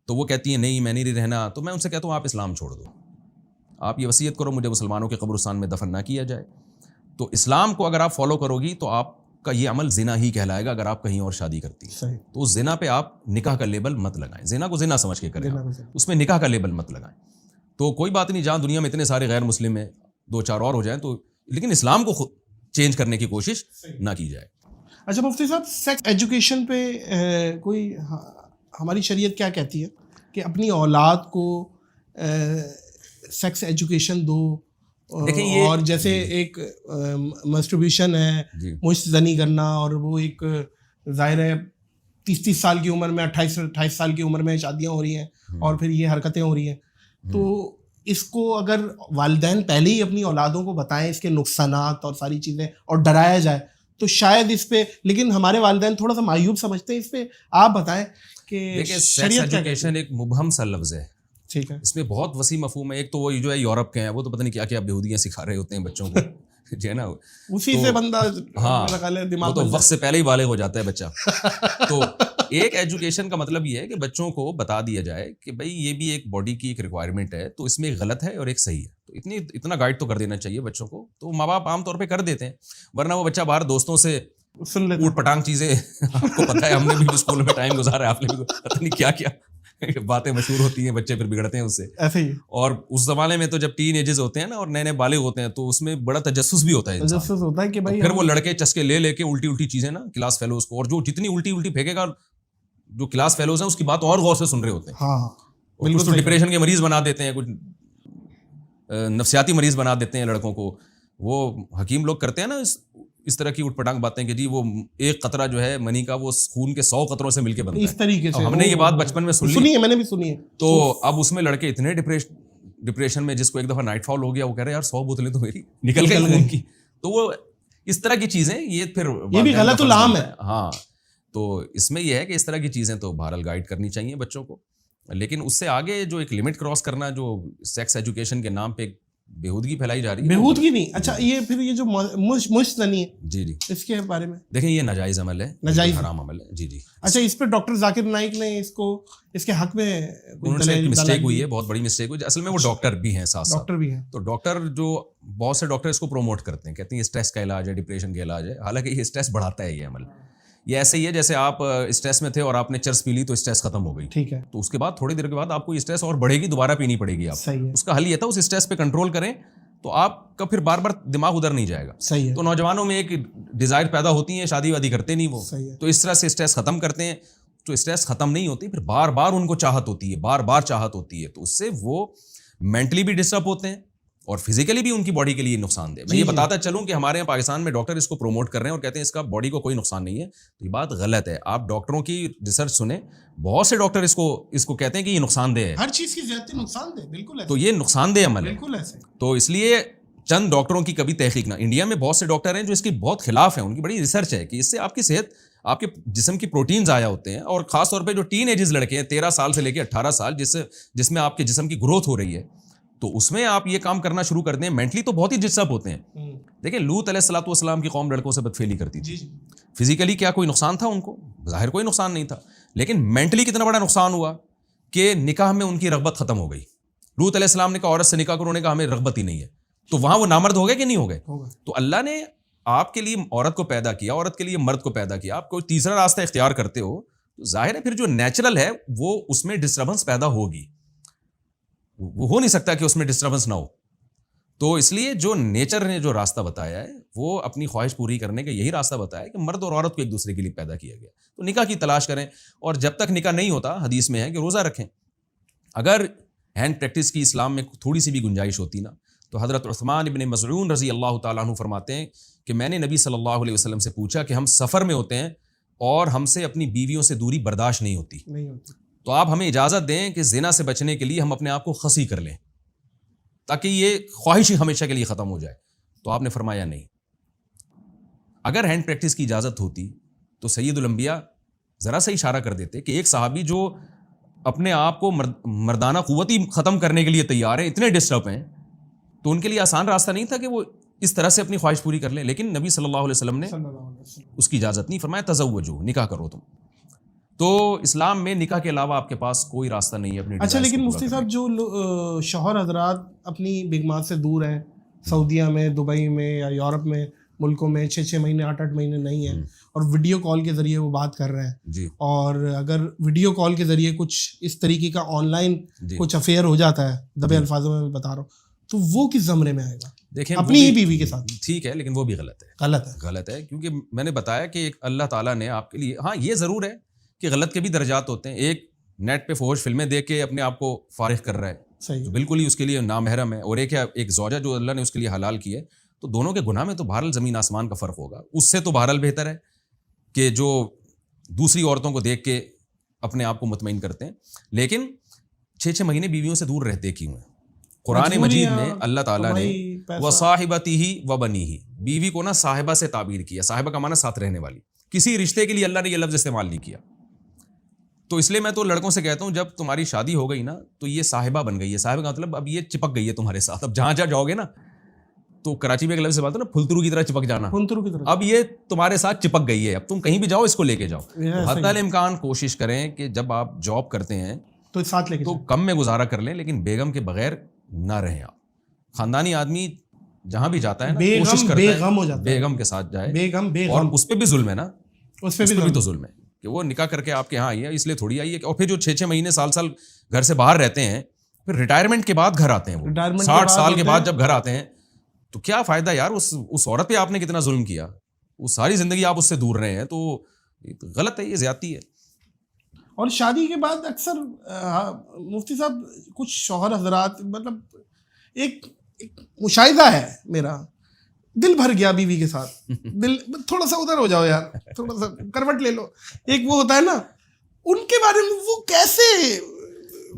تو وہ کہتی ہیں نہیں میں نہیں رہنا. تو میں ان سے کہتا ہوں آپ اسلام چھوڑ دو, آپ یہ وصیت کرو مجھے مسلمانوں کے قبرستان میں دفن نہ کیا جائے. تو اسلام کو اگر آپ فالو کرو گی تو آپ کا یہ عمل زنا ہی کہلائے گا اگر آپ کہیں اور شادی کرتی ہے. تو اس زنا پہ آپ نکاح کا لیبل مت لگائیں, زنا کو زنا سمجھ کے کریں, اس میں نکاح کا لیبل مت لگائیں. تو کوئی بات نہیں, جہاں دنیا میں اتنے سارے غیر مسلم ہیں, 2-4 اور ہو جائیں تو, لیکن اسلام کو خود چینج کرنے کی کوشش نہ کی جائے. اچھا مفتی صاحب سیکس ایجوکیشن پہ کوئی ہماری شریعت کیا کہتی ہے کہ اپنی اولاد کو سیکس ایجوکیشن دو, اور جیسے ایک مسٹربیوشن ہے, مشت زنی کرنا, اور وہ ایک ظاہر ہے 30 سال کی عمر میں 28 سال کی عمر میں شادیاں ہو رہی ہیں اور پھر یہ حرکتیں ہو رہی ہیں. تو اس کو اگر والدین پہلے ہی اپنی اولادوں کو بتائیں اس کے نقصانات اور ساری چیزیں اور ڈرایا جائے تو شاید اس پہ, لیکن ہمارے والدین تھوڑا سا معیوب سمجھتے ہیں اس پہ. آپ بتائیں کہ شریعت ایجوکیشن ایک مبہم سا لفظ ہے, ٹھیک ہے, اس میں بہت وسیع مفہوم ہے. ایک تو وہ جو ہے یورپ کے ہیں, وہ تو پتہ نہیں کیا کیا بےہودیاں سکھا رہے ہوتے ہیں بچوں کو, جی ہے نا, اسی سے بندہ وہ تو وقت سے پہلے ہی بالغ ہو جاتا ہے بچہ. تو ایک ایجوکیشن کا مطلب یہ ہے کہ بچوں کو بتا دیا جائے کہ بھائی یہ بھی ایک باڈی کی ایک ریکوائرمنٹ ہے, تو اس میں ایک غلط ہے اور ایک صحیح ہے. تو اتنا گائیڈ تو کر دینا چاہیے بچوں کو. تو ماں باپ عام طور پہ کر دیتے ہیں, ورنہ وہ بچہ باہر دوستوں سے اوٹ پٹانگ چیزیں, آپ کو پتہ ہے ہم نے بھی اسکول میں ٹائم گزارا ہے, آپ نے بھی پتہ نہیں کیا کیا باتیں مشہور ہوتی ہیں, بچے پھر بگڑتے ہیں اس سے ایسے ہی. اور اس زمانے میں تو جب ٹین ایجز ہوتے ہیں نا اور نئے نئے بالغ ہوتے ہیں تو اس میں بڑا تجسس بھی ہوتا ہے, تجسس ہوتا ہے کہ بھائی پھر وہ لڑکے چسکے لے کے الٹی چیزیں نا کلاس فیلوز کو, اور جو جتنی الٹی پھینکے گا جو کلاس فیلوز ہیں اس کی بات اور غور سے سن رہے ہوتے ہیں. ہاں کچھ تو ڈپریشن کے مریض بنا دیتے ہیں, کچھ نفسیاتی مریض بنا دیتے ہیں لڑکوں کو. وہ حکیم لوگ کرتے ہیں نا اس طرح کی اٹھ پٹانگ باتیں کہ جی وہ ایک قطرہ جو ہے منی کا وہ خون کے 100 قطروں سے مل کے بنتا ہے, اس طریقے سے. ہم نے یہ بات بچپن میں سنی ہے, میں نے بھی سنی ہے. تو اب اس میں لڑکے اتنے ڈپریشن میں, جس کو ایک دفعہ نائٹ فال ہو گیا وہ کہہ رہے یار 100 بوتلیں تو میری نکل گئی خون کی. تو وہ اس طرح کی چیزیں یہ پھر یہ بھی غلط العام ہے. ہاں, تو اس میں یہ ہے کہ اس طرح کی چیزیں تو بہرحال گائیڈ کرنی چاہیے بچوں کو, لیکن اس سے آگے جو ایک لمٹ کراس کرنا جو سیکس ایجوکیشن کے نام پہ بےہودگی پھیلائی جا رہی ہے. بےہودگی نہیں, اچھا یہ پھر یہ جو مشت زنی ہے, جی اس کے بارے میں دیکھیں یہ ناجائز عمل ہے, ناجائز حرام عمل ہے. جی اچھا اس پہ ڈاکٹر ذاکر نائک نے اس کے حق میں مسٹیک ہوئی ہے, بہت بڑی مسٹیک ہوئی. اصل میں وہ ڈاکٹر بھی ہیں, ساتھ ڈاکٹر بھی ہیں. تو ڈاکٹر جو بہت سے ڈاکٹر اس کو پروموٹ کرتے ہیں, کہتے ہیں اسٹریس کا علاج ہے, ڈپریشن کا علاج ہے. حالانکہ یہ اسٹریس بڑھاتا ہے یہ عمل. یہ ایسے ہی ہے جیسے آپ اسٹریس میں تھے اور آپ نے چرس پی لی تو اسٹریس ختم ہو گئی, ٹھیک ہے, تو اس کے بعد تھوڑی دیر کے بعد آپ کو اسٹریس اور بڑھے گی, دوبارہ پینی پڑے گی. آپ اس کا حل یہ تھا اس اسٹریس پہ کنٹرول کریں تو آپ کا پھر بار بار دماغ ادھر نہیں جائے گا. صحیح ہے. تو نوجوانوں میں ایک ڈیزائر پیدا ہوتی ہیں, شادی وادی کرتے نہیں وہ, تو اس طرح سے اسٹریس ختم کرتے ہیں. تو اسٹریس ختم نہیں ہوتی, پھر بار بار ان کو چاہت ہوتی ہے, بار بار چاہت ہوتی ہے, تو اس سے وہ مینٹلی بھی ڈسٹرب ہوتے ہیں اور فزیکلی بھی ان کی باڈی کے لیے نقصان دہ. میں یہ بتاتا چلوں کہ ہمارے یہاں پاکستان میں ڈاکٹر اس کو پروموٹ کر رہے ہیں اور کہتے ہیں اس کا باڈی کو کوئی نقصان نہیں ہے, تو یہ بات غلط ہے. آپ ڈاکٹروں کی ریسرچ سنیں, بہت سے ڈاکٹر اس کو کہتے ہیں کہ یہ نقصان دہ ہے, ہر چیز کی زیادتی نقصان دہ, بالکل, تو یہ نقصان دہ عمل ہے, بالکل ایسے. تو اس لیے چند ڈاکٹروں کی کبھی تحقیق نہ. انڈیا میں بہت سے ڈاکٹر ہیں جو اس کی بہت خلاف ہیں, ان کی بڑی ریسرچ ہے کہ اس سے آپ کی صحت, آپ کے جسم کی پروٹین ضائع ہوتے ہیں, اور خاص طور پہ جو ٹین ایجز لڑکے ہیں 13 سال سے لے کے 18 سال جس میں آپ کے جسم کی گروتھ ہو رہی ہے, تو اس میں آپ یہ کام کرنا شروع کر دیں, مینٹلی تو بہت ہی ڈسٹرب ہوتے ہیں. دیکھیں لوط علیہ الصلوۃ والسلام کی قوم لڑکوں سے بدفعلی کرتی تھی, فزیکلی کیا کوئی نقصان تھا ان کو؟ ظاہر کوئی نقصان نہیں تھا, لیکن مینٹلی کتنا بڑا نقصان ہوا کہ نکاح میں ان کی رغبت ختم ہو گئی. لوط علیہ السلام نے کہا عورت سے نکاح کرو, نے کہا ہمیں رغبت ہی نہیں ہے, تو وہاں وہ نامرد ہو گئے کہ نہیں ہو گئے؟ تو اللہ نے آپ کے لیے عورت کو پیدا کیا, عورت کے لیے مرد کو پیدا کیا, آپ کوئی تیسرا راستہ اختیار کرتے ہو تو ظاہر ہے پھر جو نیچرل ہے وہ اس میں ڈسٹربنس پیدا ہوگی, وہ ہو نہیں سکتا کہ اس میں ڈسٹربنس نہ ہو. تو اس لیے جو نیچر نے جو راستہ بتایا ہے وہ اپنی خواہش پوری کرنے کا یہی راستہ بتایا ہے کہ مرد اور عورت کو ایک دوسرے کے لیے پیدا کیا گیا. تو نکاح کی تلاش کریں, اور جب تک نکاح نہیں ہوتا حدیث میں ہے کہ روزہ رکھیں. اگر ہینڈ پریکٹس کی اسلام میں تھوڑی سی بھی گنجائش ہوتی نا, تو حضرت عثمان ابن مظعون رضی اللہ تعالیٰ عنہ فرماتے ہیں کہ میں نے نبی صلی اللہ علیہ وسلم سے پوچھا کہ ہم سفر میں ہوتے ہیں اور ہم سے اپنی بیویوں سے دوری برداشت نہیں ہوتی, تو آپ ہمیں اجازت دیں کہ زنا سے بچنے کے لیے ہم اپنے آپ کو خصی کر لیں تاکہ یہ خواہش ہی ہمیشہ کے لیے ختم ہو جائے. تو آپ نے فرمایا نہیں. اگر ہینڈ پریکٹس کی اجازت ہوتی تو سید الانبیاء ذرا سا اشارہ کر دیتے کہ ایک صحابی جو اپنے آپ کو مردانہ قوت ہی ختم کرنے کے لیے تیار ہیں, اتنے ڈسٹرب ہیں, تو ان کے لیے آسان راستہ نہیں تھا کہ وہ اس طرح سے اپنی خواہش پوری کر لیں. لیکن نبی صلی اللہ علیہ وسلم نے اس کی اجازت نہیں, فرمایا تزوجو, نکاح کرو تم. تو اسلام میں نکاح کے علاوہ آپ کے پاس کوئی راستہ نہیں ہے اپنی. اچھا, لیکن مفتی صاحب جو شوہر حضرات اپنی بیگمات سے دور ہیں, سعودیہ میں, دبئی میں یا یورپ میں ملکوں میں 6 مہینے 8 مہینے نہیں ہیں, اور ویڈیو کال کے ذریعے وہ بات کر رہے ہیں جی, اور اگر ویڈیو کال کے ذریعے کچھ اس طریقے کا آن لائن کچھ افیئر ہو جاتا ہے, دبے الفاظوں میں بتا رہا ہوں, تو وہ کس زمرے میں آئے گا؟ دیکھیں اپنی ہی بیوی کے ساتھ. ٹھیک ہے, لیکن وہ بھی غلط ہے, کیونکہ میں نے بتایا کہ ایک اللہ تعالیٰ نے آپ کے لیے, ہاں یہ ضرور ہے کہ غلط کے بھی درجات ہوتے ہیں. ایک نیٹ پہ فحش فلمیں دیکھ کے اپنے آپ کو فارغ کر رہا ہے, جو بالکل ہی اس کے لیے نامحرم ہے, اور ایک زوجہ جو اللہ نے اس کے لیے حلال کی ہے, تو دونوں کے گناہ میں تو بہرحال زمین آسمان کا فرق ہوگا. اس سے تو بہرحال بہتر ہے کہ جو دوسری عورتوں کو دیکھ کے اپنے آپ کو مطمئن کرتے ہیں. لیکن 6 مہینے بیویوں سے دور رہتے کیوں ہیں؟ قرآن مجید میں اللہ تعالیٰ نے وصاحبتہ وبنیہ, بیوی کو نا صاحبہ سے تعبیر کیا. صاحبہ کا معنی ساتھ رہنے والی. کسی رشتے کے لیے اللہ نے یہ لفظ استعمال نہیں کیا. تو اس لیے میں تو لڑکوں سے کہتا ہوں, جب تمہاری شادی ہو گئی نا تو یہ صاحبہ بن گئی ہے. صاحبہ کا مطلب اب یہ چپک گئی ہے تمہارے ساتھ. اب جہاں جاؤ گے نا, تو کراچی میں ایک لفظ سے بات ہے نا, پھلترو کی طرح چپک جانا, اب یہ تمہارے ساتھ چپک گئی ہے. اب تم کہیں بھی جاؤ اس کو لے کے جاؤ. حتی الامکان کوشش کریں کہ جب آپ جاب کرتے ہیں تو ساتھ لے کے, تو کم میں گزارا کر لیں, لیکن بیگم کے بغیر نہ رہیں آپ. خاندانی آدمی جہاں بھی جاتا ہے نا, کوشش کرتا ہے بیگم کے ساتھ جائے, اور اس پہ بھی ظلم ہے نا, اس پہ بھی تو ظلم ہے کہ وہ نکاح کر کے آپ کے یہاں آئی ہے, اس لیے تھوڑی آئی ہے. اور پھر جو 6 مہینے سال گھر سے باہر رہتے ہیں, پھر ریٹائرمنٹ کے بعد گھر آتے ہیں, وہ 60 سال کے بعد جب گھر آتے ہیں, تو کیا فائدہ یار, اس عورت پہ آپ نے کتنا ظلم کیا, وہ ساری زندگی آپ اس سے دور رہے ہیں, تو غلط ہے, یہ زیادتی ہے. اور شادی کے بعد اکثر مفتی صاحب کچھ شوہر حضرات, مطلب ایک مشاہدہ ہے میرا, دل بھر گیا بیوی کے ساتھ, دل تھوڑا سا ادھر ہو جاؤ یار, تھوڑا سا کروٹ لے لو, ایک وہ ہوتا ہے نا, ان کے بارے میں وہ کیسے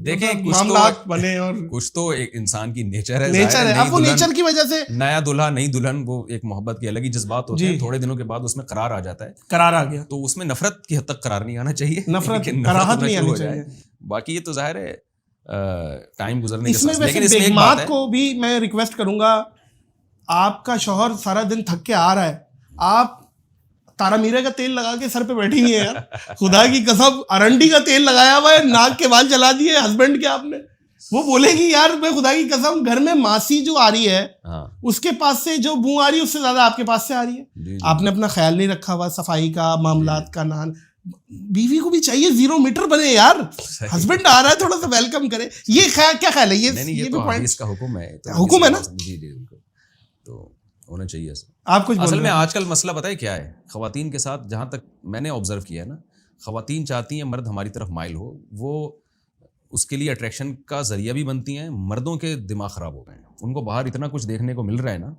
دیکھیں معاملات بنے, اور کچھ تو ایک انسان کی نیچر ہے. اب وہ نیچر کی وجہ سے نیا دلہا نئی دلہن, وہ ایک محبت کے الگ ہی جذبات ہوتے ہیں, تھوڑے دنوں کے بعد اس میں قرار آ جاتا ہے, قرار آ گیا, تو اس میں نفرت کی حد تک قرار نہیں آنا چاہیے, نفرت کراہت نہیں آنی چاہیے. باقی یہ تو ظاہر ہے ٹائم گزرنے کے ساتھ. لیکن اس میں بیگمات کو بھی میں ریکویسٹ کروں گا, آپ کا شوہر سارا دن تھک کے آ رہا ہے, آپ تارا میرے کا تیل لگا کے سر پہ بیٹھی ہیں یار, خدا کی قسم ارنڈی کا تیل لگایا ہوا ہے, ناک کے بال جلا دیے ہسبینڈ کے آپ نے, وہ بولے گی یار میں خدا کی قسم گھر میں ماسی جو آ رہی ہے اس کے پاس سے جو بو آ رہی ہے اس سے زیادہ آپ کے پاس سے آ رہی ہے. آپ نے اپنا خیال نہیں رکھا ہوا صفائی کا, معاملات کا. نان بیوی کو بھی چاہیے 0 میٹر بنے یار, ہسبینڈ آ رہا ہے تھوڑا سا ویلکم کرے. یہ کیا خیال ہے, یہ بھی پوائنٹ کا حکم ہے نا, تو ہونا چاہیے. آپ کچھ اصل میں آج کل مسئلہ پتہ ہے کیا ہے, خواتین کے ساتھ جہاں تک میں نے آبزرو کیا ہے نا, خواتین چاہتی ہیں مرد ہماری طرف مائل ہو, وہ اس کے لیے اٹریکشن کا ذریعہ بھی بنتی ہیں. مردوں کے دماغ خراب ہو گئے ہیں, ان کو باہر اتنا کچھ دیکھنے کو مل رہا ہے نا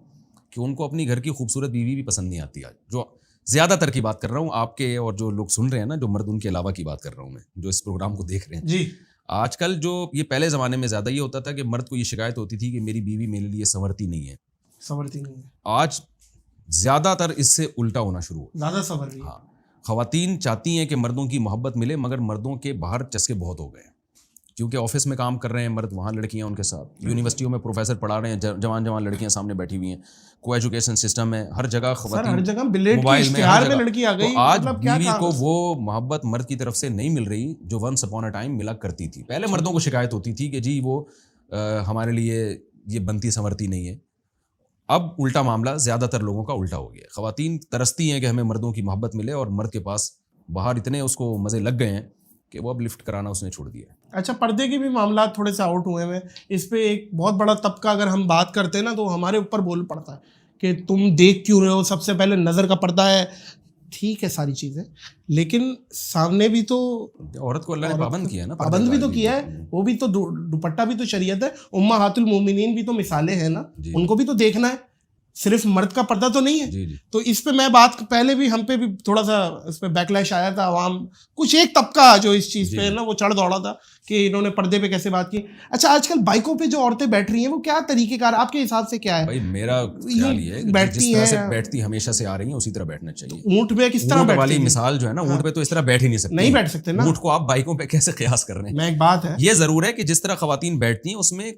کہ ان کو اپنی گھر کی خوبصورت بیوی بھی پسند نہیں آتی. آج جو زیادہ تر کی بات کر رہا ہوں, آپ کے اور جو لوگ سن رہے ہیں نا, جو مرد ان کے علاوہ کی بات کر رہا ہوں میں, جو اس پروگرام کو دیکھ رہے ہیں جی. آج کل جو یہ پہلے زمانے میں زیادہ یہ ہوتا تھا کہ مرد کو یہ شکایت ہوتی تھی کہ میری بیوی میرے لیے سنورتی نہیں ہے. آج زیادہ تر اس سے الٹا ہونا شروع ہو, زیادہ سنور رہی ہے. ہاں, خواتین چاہتی ہیں کہ مردوں کی محبت ملے, مگر مردوں کے باہر چسکے بہت ہو گئے ہیں, کیونکہ آفس میں کام کر رہے ہیں مرد, وہاں لڑکیاں ان کے ساتھ, یونیورسٹیوں میں پروفیسر پڑھا رہے ہیں, جوان لڑکیاں سامنے بیٹھی ہوئی ہیں, کو ایجوکیشن سسٹم ہے, ہر جگہ خواتین موبائل میں, تو آج بیوی کو وہ محبت مرد کی طرف سے نہیں مل رہی جو ونس اپون اے ٹائم ملا کرتی تھی. پہلے مردوں کو شکایت ہوتی تھی کہ جی وہ ہمارے لیے یہ بنتی سنورتی نہیں ہے. اب الٹا معاملہ زیادہ تر لوگوں کا الٹا ہو گیا. خواتین ترستی ہیں کہ ہمیں مردوں کی محبت ملے, اور مرد کے پاس باہر اتنے اس کو مزے لگ گئے ہیں کہ وہ اب لفٹ کرانا اس نے چھوڑ دیا ہے. اچھا پردے کے بھی معاملات تھوڑے سے آؤٹ ہوئے ہیں, اس پہ ایک بہت بڑا طبقہ اگر ہم بات کرتے ہیں نا تو ہمارے اوپر بول پڑتا ہے کہ تم دیکھ کیوں رہے ہو, سب سے پہلے نظر کا پردہ ہے. ٹھیک ہے ساری چیزیں, لیکن سامنے بھی تو عورت کو اللہ نے پابند کیا ہے نا, پابند بھی تو کیا ہے, وہ بھی تو دوپٹہ بھی تو شریعت ہے, امہات المومنین بھی تو مثالیں ہیں نا, ان کو بھی تو دیکھنا ہے, صرف مرد کا پردہ تو نہیں ہے. تو اس پہ میں بات پہلے بھی ہم پہ بھی تھوڑا سا اس پہ بیک لیش آیا تھا, عوام کچھ ایک طبقہ جو اس چیز پہ نا وہ چڑھ دوڑا تھا کہ انہوں نے پردے پہ کیسے بات کی. اچھا آج کل بائکوں پہ جو عورتیں بیٹھ رہی ہیں وہ کیا طریقہ کار آپ کے حساب سے کیا ہے؟ بھائی میرا خیال یہ ہے کہ جس طرح سے بیٹھتی ہمیشہ سے آ رہی ہیں اسی طرح بیٹھنا چاہیے. اونٹ پہ کس طرح والی مثال جو ہے نا, اونٹ پہ تو اس طرح بیٹھ ہی نہیں سکتے, نہیں بیٹھ سکتے نا, اونٹ کو آپ بائکوں پہ کیسے قیاس کر رہے ہیں؟ میں ایک بات ہے یہ ضرور ہے کہ جس طرح خواتین بیٹھتی ہیں اس میں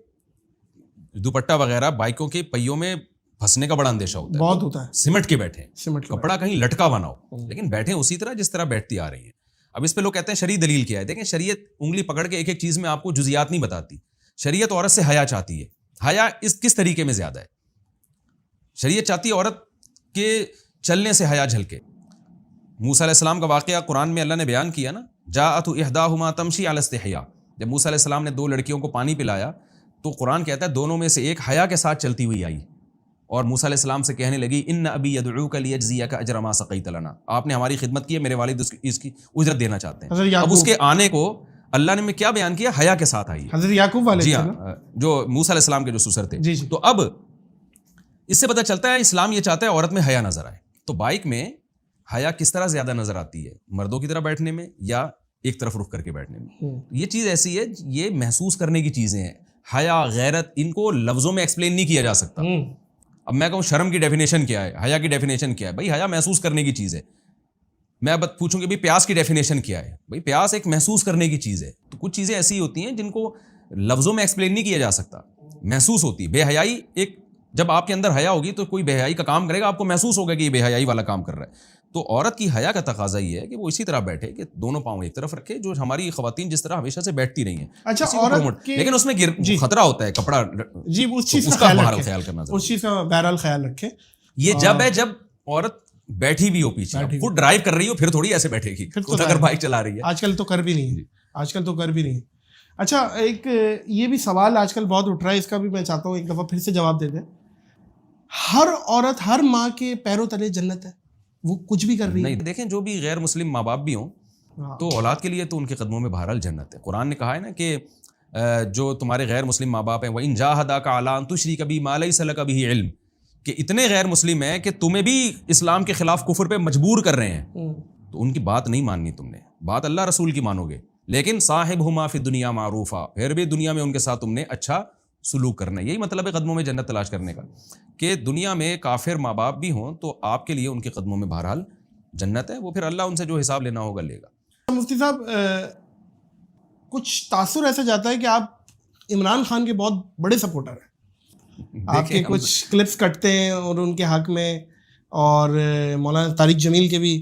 دوپٹہ وغیرہ بائکوں کے پہیوں میں پھنسنے کا بڑا اندیشہ ہوتا ہے, بہت ہوتا ہے, سمٹ کے بیٹھے, سمٹ کپڑا کہیں لٹکا بنا ہو, لیکن بیٹھے اسی طرح جس طرح بیٹھتی آ رہی ہیں. اب اس پہ لوگ کہتے ہیں شرعی دلیل کیا ہے. دیکھیں شریعت انگلی پکڑ کے ایک ایک چیز میں آپ کو جزیات نہیں بتاتی. شریعت عورت سے حیا چاہتی ہے. حیا اس کس طریقے میں زیادہ ہے؟ شریعت چاہتی ہے عورت کے چلنے سے حیا جھلکے. موسیٰ علیہ السلام کا واقعہ قرآن میں اللہ نے بیان کیا نا, جاءت احداہما تمشی علی استحیاء. جب موسیٰ علیہ السلام نے 2 لڑکیوں کو پانی پلایا تو قرآن کہتا ہے دونوں میں سے ایک حیا کے ساتھ چلتی ہوئی آئی اور موسیٰ علیہ السلام سے کہنے لگی ان ابی یدعوک لیجزیک اجر ما سقیت لنا, آپ نے ہماری خدمت کی ہے, میرے والد اس کی اجرت دینا چاہتے ہیں. اب اس کے آنے کو اللہ نے کیا بیان کیا؟ حیا کے ساتھ آئی. حضرت یعقوب والے جی ہاں, جو موسیٰ علیہ السلام کے جو سسر تھے. تو اب اس سے پتہ چلتا ہے اسلام یہ چاہتا ہے عورت میں حیا نظر آئے. تو بائک میں حیا کس طرح زیادہ نظر آتی ہے؟ مردوں کی طرح بیٹھنے میں یا ایک طرف رخ کر کے بیٹھنے میں؟ یہ چیز ایسی ہے, یہ محسوس کرنے کی چیزیں ہیں. حیا, غیرت, ان کو لفظوں میں ایکسپلین نہیں کیا جا سکتا. اب میں کہوں شرم کی ڈیفینیشن کیا ہے, حیا کی ڈیفینیشن کیا ہے؟ بھائی حیا محسوس کرنے کی چیز ہے. میں اب پوچھوں کہ بھائی پیاس کی ڈیفینیشن کیا ہے؟ بھائی پیاس ایک محسوس کرنے کی چیز ہے. تو کچھ چیزیں ایسی ہوتی ہیں جن کو لفظوں میں ایکسپلین نہیں کیا جا سکتا, محسوس ہوتی. بے حیائی ایک, جب آپ کے اندر حیا ہوگی تو کوئی بے حیائی کا کام کرے گا, آپ کو محسوس ہوگا کہ یہ بے حیائی والا کام کر رہا ہے. تو عورت کی حیا کا تقاضا یہ ہے کہ وہ اسی طرح بیٹھے کہ دونوں پاؤں ایک طرف رکھے, جو ہماری خواتین جس طرح ہمیشہ سے بیٹھتی رہی ہیں. اچھا عورت لیکن اس میں خطرہ ہوتا ہے, کپڑا, جی اس چیز کا خیال کرنا, اس چیز کا بہرحال خیال رکھے. یہ جب ہے جب عورت بیٹھی بھی ہو پیچھے, خود ڈرائیو کر رہی ہو پھر تھوڑی ایسے بیٹھے گی, اگر بائک چلا رہی ہے. آج کل تو کر بھی نہیں ہے, آج کل تو کر بھی نہیں ہے. اچھا ایک یہ بھی سوال آج کل بہت اٹھ رہا ہے, اس کا بھی میں چاہتا ہوں ایک دفعہ پھر سے جواب دے دیں. ہر عورت, ہر ماں کے پیروں تلے جنت ہے, وہ کچھ بھی کر رہی ہے. نہیں دیکھیں, جو بھی غیر مسلم ماں باپ بھی ہوں تو اولاد کے لیے تو ان کے قدموں میں بہرحال جنت ہے. قرآن نے کہا ہے نا کہ جو تمہارے غیر مسلم ماں باپ ہیں, وَإِن جَاهَدَاكَ عَلَىٰ أَن تُشْرِكَ بِي مَا لَيْسَ لَكَ بِهِ عِلْمٌ, کہ اتنے غیر مسلم ہیں کہ تمہیں بھی اسلام کے خلاف کفر پہ مجبور کر رہے ہیں, تو ان کی بات نہیں ماننی تم نے, بات اللہ رسول کی مانو گے. لیکن صاحبہما فی الدنیا معروفا, پھر بھی دنیا میں ان کے ساتھ تم نے اچھا سلوک کرنا ہے. یہی مطلب ہے قدموں میں جنت تلاش کرنے کا, کہ دنیا میں کافر ماں باپ بھی ہوں تو آپ کے لیے ان کے قدموں میں بہرحال جنت ہے. وہ پھر اللہ ان سے جو حساب لینا ہوگا لے گا. مفتی صاحب کچھ تاثر ایسا جاتا ہے کہ آپ عمران خان کے بہت بڑے سپورٹر ہیں, آپ کے کچھ کلپس کٹتے ہیں اور ان کے حق میں, اور مولانا طارق جمیل کے بھی.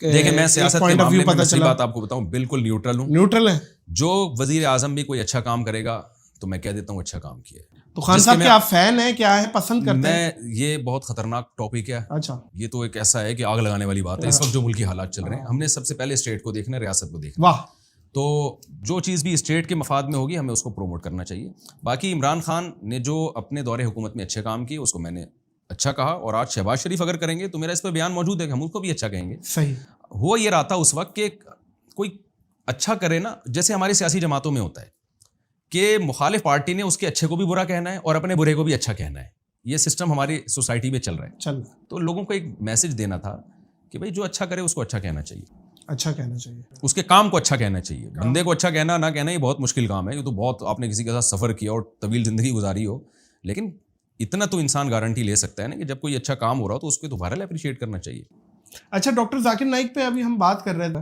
دیکھیں میں سیاست کے معاملے میں اصلی بات آپ کو بتاؤں, بالکل نیوٹرل ہوں. نیوٹرل ہے. جو وزیر اعظم بھی کوئی اچھا کام کرے گا تو میں کہہ دیتا ہوں اچھا کام کیا ہے. تو خان صاحب کے آپ فین ہیں, کیا ہے, پسند کرتے ہیں؟ یہ بہت خطرناک ٹاپک ہے. اچھا, یہ تو ایک ایسا ہے کہ آگ لگانے والی بات ہے. اس وقت جو ملکی حالات چل رہے ہیں, ہم نے سب سے پہلے اسٹیٹ کو دیکھنا ہے, ریاست کو دیکھنا. واہ. تو جو چیز بھی اسٹیٹ کے مفاد میں ہوگی ہمیں اس کو پروموٹ کرنا چاہیے. باقی عمران خان نے جو اپنے دور حکومت میں اچھے کام کیے اس کو میں نے اچھا کہا, اور آج شہباز شریف اگر کریں گے تو میرا اس پہ بیان موجود ہے کہ ہم اس کو بھی اچھا کہیں گے. صحیح. ہو یہ رہا تھا اس وقت کہ کوئی اچھا کرے نا, جیسے ہماری سیاسی جماعتوں میں ہوتا ہے کہ مخالف پارٹی نے اس کے اچھے کو بھی برا کہنا ہے اور اپنے برے کو بھی اچھا کہنا ہے. یہ سسٹم ہماری سوسائٹی میں چل رہا ہے. تو لوگوں کو ایک میسج دینا تھا کہ بھائی جو اچھا کرے اس کو اچھا کہنا چاہیے, اچھا کہنا چاہیے, اس کے کام کو اچھا کہنا چاہیے. بندے کو اچھا کہنا نہ کہنا یہ بہت مشکل کام ہے. یہ تو بہت, آپ نے کسی کے ساتھ سفر کیا اور طویل زندگی گزاری ہو, لیکن اتنا تو انسان گارنٹی لے سکتا ہے نا کہ جب کوئی اچھا کام ہو رہا ہو تو اس کو دوبارہ اپریشیٹ کرنا چاہیے. اچھا ڈاکٹر ذاکر نائک پہ ابھی ہم بات کر رہے تھے,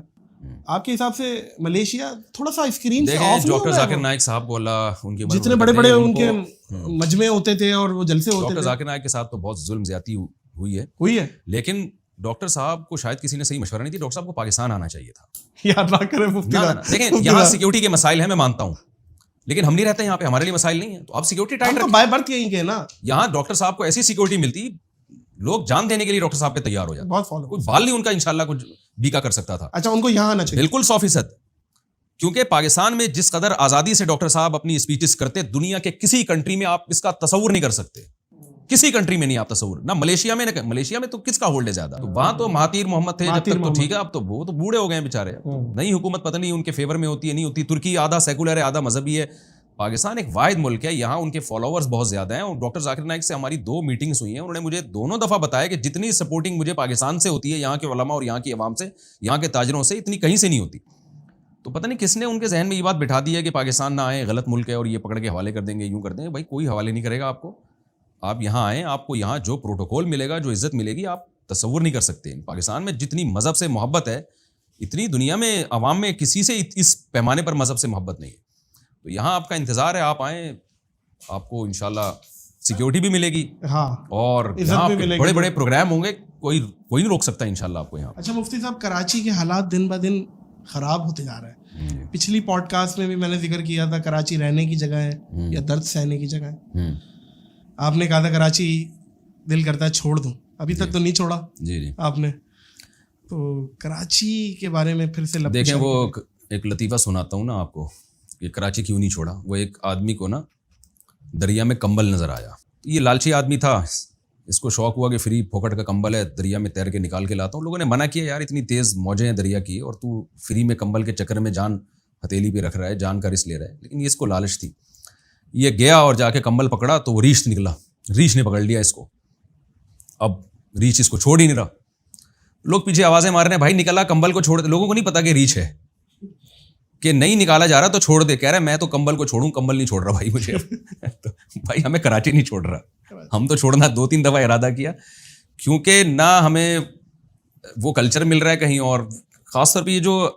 آپ کے حساب سے ملیشیا تھوڑا سا اسکرین سے آف. ڈاکٹر ذاکر نائک صاحب کو اللہ ان کے جتنے بڑے بڑے ان کے مجمع ہوتے تھے اور وہ جلسے ہوتے تھے, ڈاکٹر ذاکر نائک کے ساتھ تو بہت ظلم زیادتی ہوئی ہے, لیکن ڈاکٹر صاحب کو شاید کسی نے صحیح مشورہ نہیں دیا. ڈاکٹر صاحب کو پاکستان آنا چاہیے تھا. یاد نہ کریں مفتی صاحب. دیکھیں یہاں سیکورٹی کے مسائل ہیں, میں مانتا ہوں, لیکن ہم نہیں رہتے یہاں پہ, ہمارے لیے مسائل نہیں ہیں. تو آپ سیکورٹی ٹائٹ رکھیں. بائی برتھ یہیں کے نا, یہاں ڈاکٹر صاحب کو ایسی سیکورٹی ملتی, لوگ جان دینے کے لیے ڈاکٹر صاحب پہ تیار ہو جاتے. بہت فالو, کوئی بال نہیں ان کا انشاءاللہ کچھ بیکا کر سکتا تھا. اچھا ان کو یہاں آنا چاہیے, بالکل 100%. کیونکہ پاکستان میں جس قدر آزادی سے ڈاکٹر صاحب اپنی اسپیچز کرتے, دنیا کے کسی کنٹری میں آپ اس کا تصور نہیں کر سکتے, کسی کنٹری میں نہیں آپ تصور, نہ ملیشیا میں, نہ ملیشیا میں تو کس کا ہولڈ ہے زیادہ, تو وہاں تو مہاتیر محمد تھے جب تک تو ٹھیک ہے, اب تو وہ تو بوڑھے ہو گئے ہیں بیچارے, نئی حکومت پتہ نہیں ان کے فیور میں ہوتی ہے نہیں ہوتی. ترکی آدھا سیکولر ہے آدھا مذہبی ہے, پاکستان ایک واحد ملک ہے, یہاں ان کے فالوورز بہت زیادہ ہیں. اور ڈاکٹر ذاکر نائک سے ہماری 2 میٹنگز ہوئی ہیں, انہوں نے مجھے دونوں دفعہ بتایا کہ جتنی سپورٹنگ مجھے پاکستان سے ہوتی ہے, یہاں کے علماء اور یہاں کی عوام سے, یہاں کے تاجروں سے, اتنی کہیں سے نہیں ہوتی. تو پتہ نہیں کس نے ان کے ذہن میں یہ بات بٹھا دی ہے کہ پاکستان نہ آئے, غلط ملک ہے اور یہ پکڑ کے حوالے کر دیں گے, یوں کر دیں گے. بھائی کوئی حوالے نہیں کرے گا آپ کو, آپ یہاں آئیں, آپ کو یہاں جو پروٹوکول ملے گا, جو عزت ملے گی, آپ تصور نہیں کر سکتے. پاکستان میں جتنی مذہب سے محبت ہے, اتنی دنیا میں عوام میں کسی سے اس پیمانے پر مذہب سے محبت نہیں ہے. تو یہاں آپ کا انتظار ہے, آپ آئیں, آپ کو انشاءاللہ سیکیورٹی بھی ملے گی, ہاں, اور یہاں بڑے بڑے پروگرام ہوں گے, کوئی نہیں روک سکتا انشاءاللہ آپ کو یہاں. اچھا مفتی صاحب, کراچی کے حالات دن بہ دن خراب ہوتے جا رہے ہیں. پچھلی پوڈ کاسٹ میں بھی میں نے ذکر کیا تھا, کراچی رہنے کی جگہ ہے یا درد سہنے کی جگہ ہے. آپ نے کہا تھا کراچی دل کرتا ہے چھوڑ دوں, ابھی تک تو نہیں چھوڑا جی آپ نے. تو کراچی کے بارے میں پھر سے دیکھیں, وہ ایک لطیفہ سناتا ہوں نا آپ کو کہ کراچی کیوں نہیں چھوڑا. وہ ایک آدمی کو نا دریا میں کمبل نظر آیا, یہ لالچی آدمی تھا, اس کو شوق ہوا کہ فری پھوکٹ کا کمبل ہے, دریا میں تیر کے نکال کے لاتا ہوں. لوگوں نے منع کیا, یار اتنی تیز موجیں ہیں دریا کی, اور تو فری میں کمبل کے چکر میں جان ہتھیلی پہ رکھ رہا ہے, جان کا رسک لے رہا ہے. لیکن یہ اس کو لالچ تھی, یہ گیا اور جا کے کمبل پکڑا تو وہ ریچھ نکلا, ریچھ نے پکڑ لیا اس کو. اب ریچھ اس کو چھوڑ ہی نہیں رہا. لوگ پیچھے آوازیں مار رہے ہیں, بھائی نکلا کمبل کو چھوڑ دے. لوگوں کو نہیں پتا کہ ریچھ ہے, کہ نہیں نکالا جا رہا تو چھوڑ دے. کہہ رہا ہے میں تو کمبل کو چھوڑوں, کمبل نہیں چھوڑ رہا بھائی مجھے. تو بھائی ہمیں کراچی نہیں چھوڑ رہا, ہم تو چھوڑنا 2-3 دفعہ ارادہ کیا, کیونکہ نہ ہمیں وہ کلچر مل رہا ہے کہیں. اور خاص طور پہ یہ جو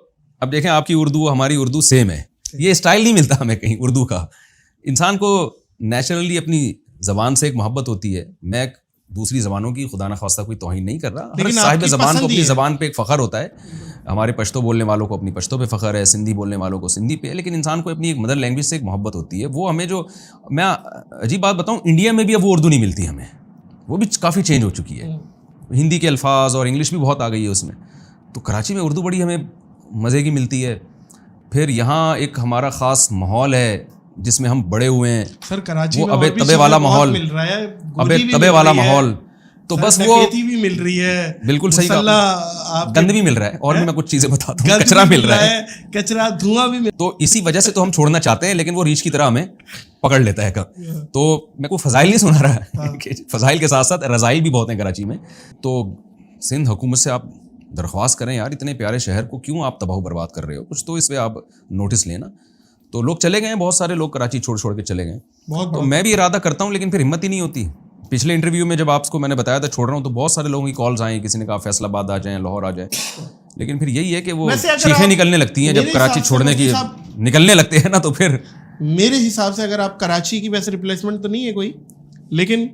اب دیکھیں آپ کی اردو ہماری اردو سیم ہے, یہ اسٹائل نہیں ملتا ہمیں کہیں اردو کا. انسان کو نیچرلی اپنی زبان سے ایک محبت ہوتی ہے. میں دوسری زبانوں کی خدا نخواستہ کوئی توہین نہیں کر رہا, ہر صاحب زبان کو اپنی زبان پہ ایک فخر ہوتا ہے. ہمارے پشتو بولنے والوں کو اپنی پشتو پہ فخر ہے, سندھی بولنے والوں کو سندھی پہ, لیکن انسان کو اپنی ایک مدر لینگویج سے ایک محبت ہوتی ہے. وہ ہمیں جو, میں عجیب بات بتاؤں, انڈیا میں بھی اب وہ اردو نہیں ملتی ہمیں, وہ بھی کافی چینج ہو چکی ہے. ہندی کے الفاظ اور انگلش بھی بہت آ گئی ہے اس میں. تو کراچی میں اردو بڑی ہمیں مزے کی ملتی ہے. پھر یہاں ایک ہمارا خاص ماحول ہے جس میں ہم بڑے ہوئے ہیں سر. کراچی میں ابے تبے والا ماحول مل رہا ہے, ابے تبے والا ماحول, تو بس وہ بھی مل رہی ہے, بالکل صحیح کہا, گند بھی مل رہا ہے, اور بھی میں کچھ چیزیں بتاتا ہوں, کچرا مل رہا ہے, کچرا دھواں بھی. تو اسی وجہ سے تو ہم چھوڑنا چاہتے ہیں, لیکن وہ ریچھ کی طرح ہمیں پکڑ لیتا ہے. تو میں کوئی فضائل نہیں سنا رہا, فضائل کے ساتھ ساتھ رضائل بھی بہت ہیں کراچی میں. تو سندھ حکومت سے آپ درخواست کریں, یار اتنے پیارے شہر کو کیوں آپ تباہ و برباد کر رہے ہو, کچھ تو اس پہ آپ نوٹس لینا. تو لوگ چلے گئے ہیں, بہت سارے لوگ کراچی چھوڑ کے چلے گئے. تو میں بھی ارادہ کرتا ہوں, لیکن پھر ہمت ہی نہیں ہوتی. پچھلے انٹرویو میں جب آپ کو میں نے بتایا تھا چھوڑ رہا ہوں, تو بہت سارے لوگوں کی کالز آئیں, کسی نے کہا فیصل آباد آ جائیں, لاہور آ جائیں. لیکن پھر یہی ہے کہ وہ چیخیں نکلنے لگتی ہیں جب کراچی چھوڑنے کی نکلنے لگتے ہیں نا, تو پھر میرے حساب سے اگر آپ کراچی کی ویسے ریپلیسمنٹ تو نہیں ہے کوئی, لیکن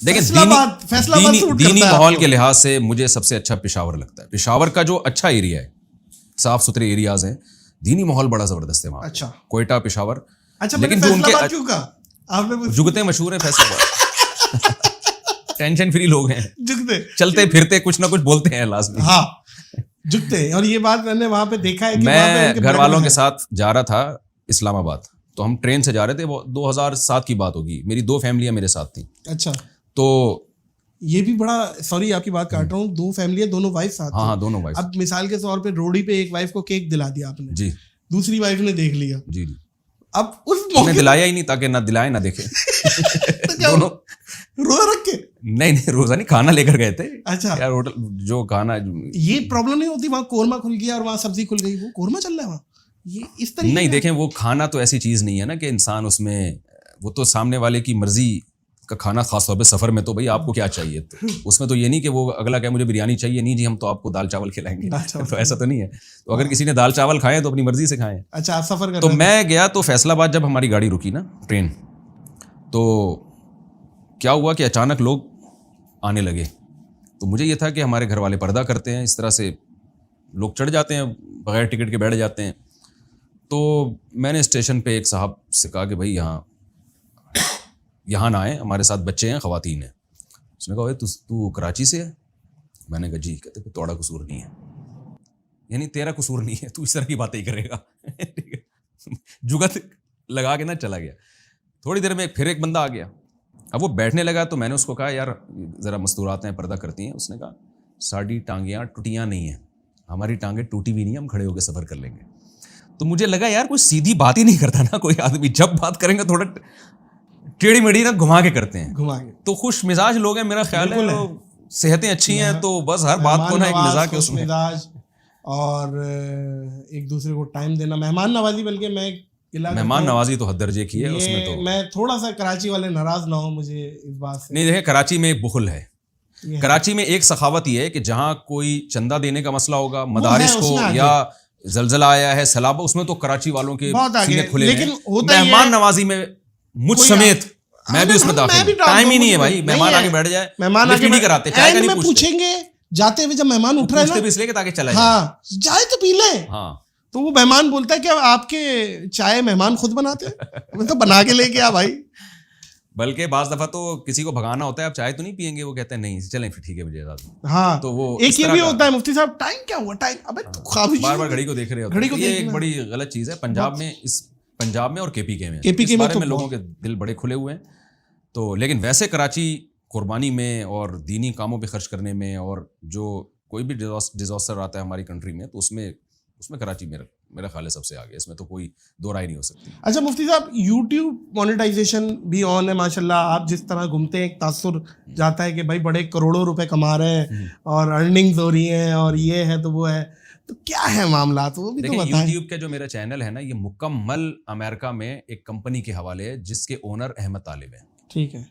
دیکھیں دینی ماحول کے لحاظ سے مجھے سب سے اچھا پشاور لگتا ہے. پشاور کا جو اچھا ایریا ہے, صاف ستھرے ایریاز ہیں, دینی ماحول بڑا زبردست ہے وہاں. اچھا کوئٹہ, پشاور. اچھا, لیکن جو ان کے جگتے مشہور ہیں فیصل آباد, ٹینشن فری لوگ ہیں, جگتے چلتے پھرتے کچھ نہ کچھ بولتے ہیں لازمی. ہاں جھکتے ہیں, اور یہ بات میں نے وہاں پہ دیکھا ہے. میں گھر والوں کے ساتھ جا رہا تھا اسلام آباد, تو ہم ٹرین سے جا رہے تھے, وہ 2007 کی بات ہوگی, میری 2 فیملیاں میرے ساتھ تھیں. اچھا, تو یہ بھی بڑا, سوری آپ کی بات کاٹ رہا ہوں, 2 فیملیاں, دونوں وائف ساتھ. ہاں دونوں وائف. اب مثال کے طور پہ روڈی پہ ایک وائف کو کیک دلا دیا آپ نے, جی, دوسری وائف نے دیکھ لیا. جی, اب اس موقع دلایا ہی نہیں تاکہ نہ دلائے نہ دیکھے. دونوں روزہ رکھ کے, نہیں روزہ نہیں, کھانا لے کر گئے تھے. اچھا, یار ہوٹل جو کھانا, یہ پرابلم نہیں ہوتی وہاں قورمہ کھل گیا اور وہاں سبزی کھل گئی, وہ قورمہ چل رہا ہے وہاں, یہ اس طرح نہیں. دیکھیں وہ کھانا تو ایسی چیز نہیں ہے نا کہ انسان اس میں, وہ تو سامنے والے کی مرضی کا کھانا, خاص طور پہ سفر میں. تو بھائی آپ کو کیا چاہیے, تو اس میں تو یہ نہیں کہ وہ اگلا کہ مجھے بریانی چاہیے, نہیں جی ہم تو آپ کو دال چاول کھلائیں گے, تو ایسا تو نہیں ہے. تو اگر کسی نے دال چاول کھائے تو اپنی مرضی سے کھائیں. اچھا, آپ سفر کر, تو میں گیا تو فیصل آباد جب ہماری گاڑی رکی نا ٹرین, تو کیا ہوا کہ اچانک لوگ آنے لگے. تو مجھے یہ تھا کہ ہمارے گھر والے پردہ کرتے ہیں, اس طرح سے لوگ چڑھ جاتے ہیں, بغیر ٹکٹ کے بیٹھ جاتے ہیں. تو میں نے اسٹیشن پہ ایک صاحب سے کہا کہ بھائی یہاں نہ آئیں, ہمارے ساتھ بچے ہیں, خواتین ہیں. اس نے کہا تو کراچی سے ہے؟ میں نے کہا جی. کہتے کہ توڑا قصور نہیں ہے, یعنی تیرا قصور نہیں ہے, تو اس طرح کی باتیں ہی کرے گا. ٹھیک ہے, جگت لگا کے نہ چلا گیا. تھوڑی دیر میں پھر ایک بندہ آ گیا. اب وہ بیٹھنے لگا تو میں نے اس کو کہا یار ذرا مستورات ہیں, پردہ کرتی ہیں. اس نے کہا ساڑھی ٹانگیاں ٹوٹیاں نہیں ہیں, ہماری ٹانگیں ٹوٹی بھی نہیں ہیں, ہم کھڑے ہو کے سفر کر لیں گے. تو مجھے لگا یار کوئی سیدھی بات ہی نہیں کرتا نا کوئی آدمی, جب بات کریں گے تھوڑا ٹیڑھی میڑھی نا گھما کے کرتے ہیں. تو خوش مزاج لوگ ہیں میرا خیال ہے, صحتیں اچھی ہیں, تو بس ہر بات کو نا ایک مزاج کے اس میں اور ایک دوسرے کو ٹائم دینا, مہمان نوازی. بلکہ میں مہمان نوازی تو حد درجے کی ہے, اس میں تو میں تھوڑا سا کراچی والے ناراض نہ ہوں مجھے اس بات سے. نہیں دیکھیں, کراچی میں ایک بخل ہے. کراچی میں ایک سخاوت یہ ہے کہ جہاں کوئی چندہ دینے کا مسئلہ ہوگا, مدارس کو یا زلزلہ آیا ہے, سیلاب, اس میں تو کراچی والوں کے سینے کھلے ہیں. مہمان نوازی میں مجھ سمیت میں بھی اس میں داخل, ٹائم ہی نہیں ہے بھائی. مہمان آ کے بیٹھ جائے, مہمان آگے نہیں کراتے, چائے کا نہیں پوچھیں گے جاتے ہوئے, جب مہمان اٹھ رہے ہیں اس لیے کہ تاکہ چلا جائے, ہاں چائے تو پی لیں. ہاں, تو وہ مہمان بولتا ہے کہ آپ کے چائے مہمان خود بناتے ہیں؟ میں تو بنا کے لے کے آ بھائی. بلکہ بعض دفعہ تو کسی کو بھگانا ہوتا ہے, آپ چائے تو نہیں پیئیں گے, وہ کہتے ہیں نہیں چلیں پھر ٹھیک ہے مجھے. ہاں, تو وہ ایک یہ بھی ہوتا ہے مفتی صاحب, ٹائم کیا ہوا, ٹائم ابے بار بار گھڑی کو دیکھ رہے ہوتے ہیں. یہ ایک بڑی غلط چیز ہے پنجاب میں اور کے پی کے میں. اس بارے میں لوگوں کے دل بڑے کھلے ہوئے ہیں. تو لیکن ویسے کراچی قربانی میں اور دینی کاموں پہ خرچ کرنے میں, اور جو کوئی بھی ڈیزاسٹر آتا ہے ہماری کنٹری میں, تو اس میں کراچی میرا خیال ہے سب سے آگے. اس میں تو کوئی دو رائے نہیں ہو سکتی. اچھا مفتی صاحب, یوٹیوب مونیٹائزیشن بھی آن ہے ماشاء اللہ. آپ جس طرح گھومتے ہیں ایک تاثر جاتا ہے کہ بھائی بڑے کروڑوں روپے کما رہے ہیں اور ارننگز ہو رہی ہیں اور یہ ہے تو وہ ہے, تو کیا ہے معاملات, وہ بھی تو بتائیں. یوٹیوب کا جو میرا چینل ہے نا, یہ مکمل امریکہ میں ایک کمپنی کے حوالے ہے جس کے اونر احمد طالب ہیں. ٹھیک ہے,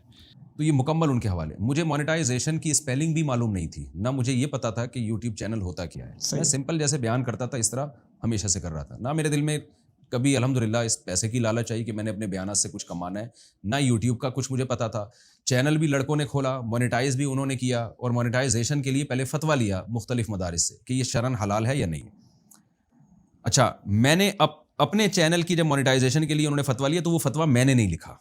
تو یہ مکمل ان کے حوالے. مجھے مونیٹائزیشن کی اسپیلنگ بھی معلوم نہیں تھی, نہ مجھے یہ پتا تھا کہ یوٹیوب چینل ہوتا کیا ہے. میں سمپل جیسے بیان کرتا تھا اس طرح ہمیشہ سے کر رہا تھا. نہ میرے دل میں کبھی الحمدللہ اس پیسے کی لالچ آئی کہ میں نے اپنے بیانات سے کچھ کمانا ہے, نہ یوٹیوب کا کچھ مجھے پتا تھا. چینل بھی لڑکوں نے کھولا, مونیٹائز بھی انہوں نے کیا, اور مونیٹائزیشن کے لیے پہلے فتویٰ لیا مختلف مدارس سے کہ یہ شرعاً حلال ہے یا نہیں. اچھا, میں نے اپنے چینل کی جب مونیٹائزیشن کے لیے انہوں نے فتویٰ لیا تو وہ فتویٰ میں نے نہیں لکھا,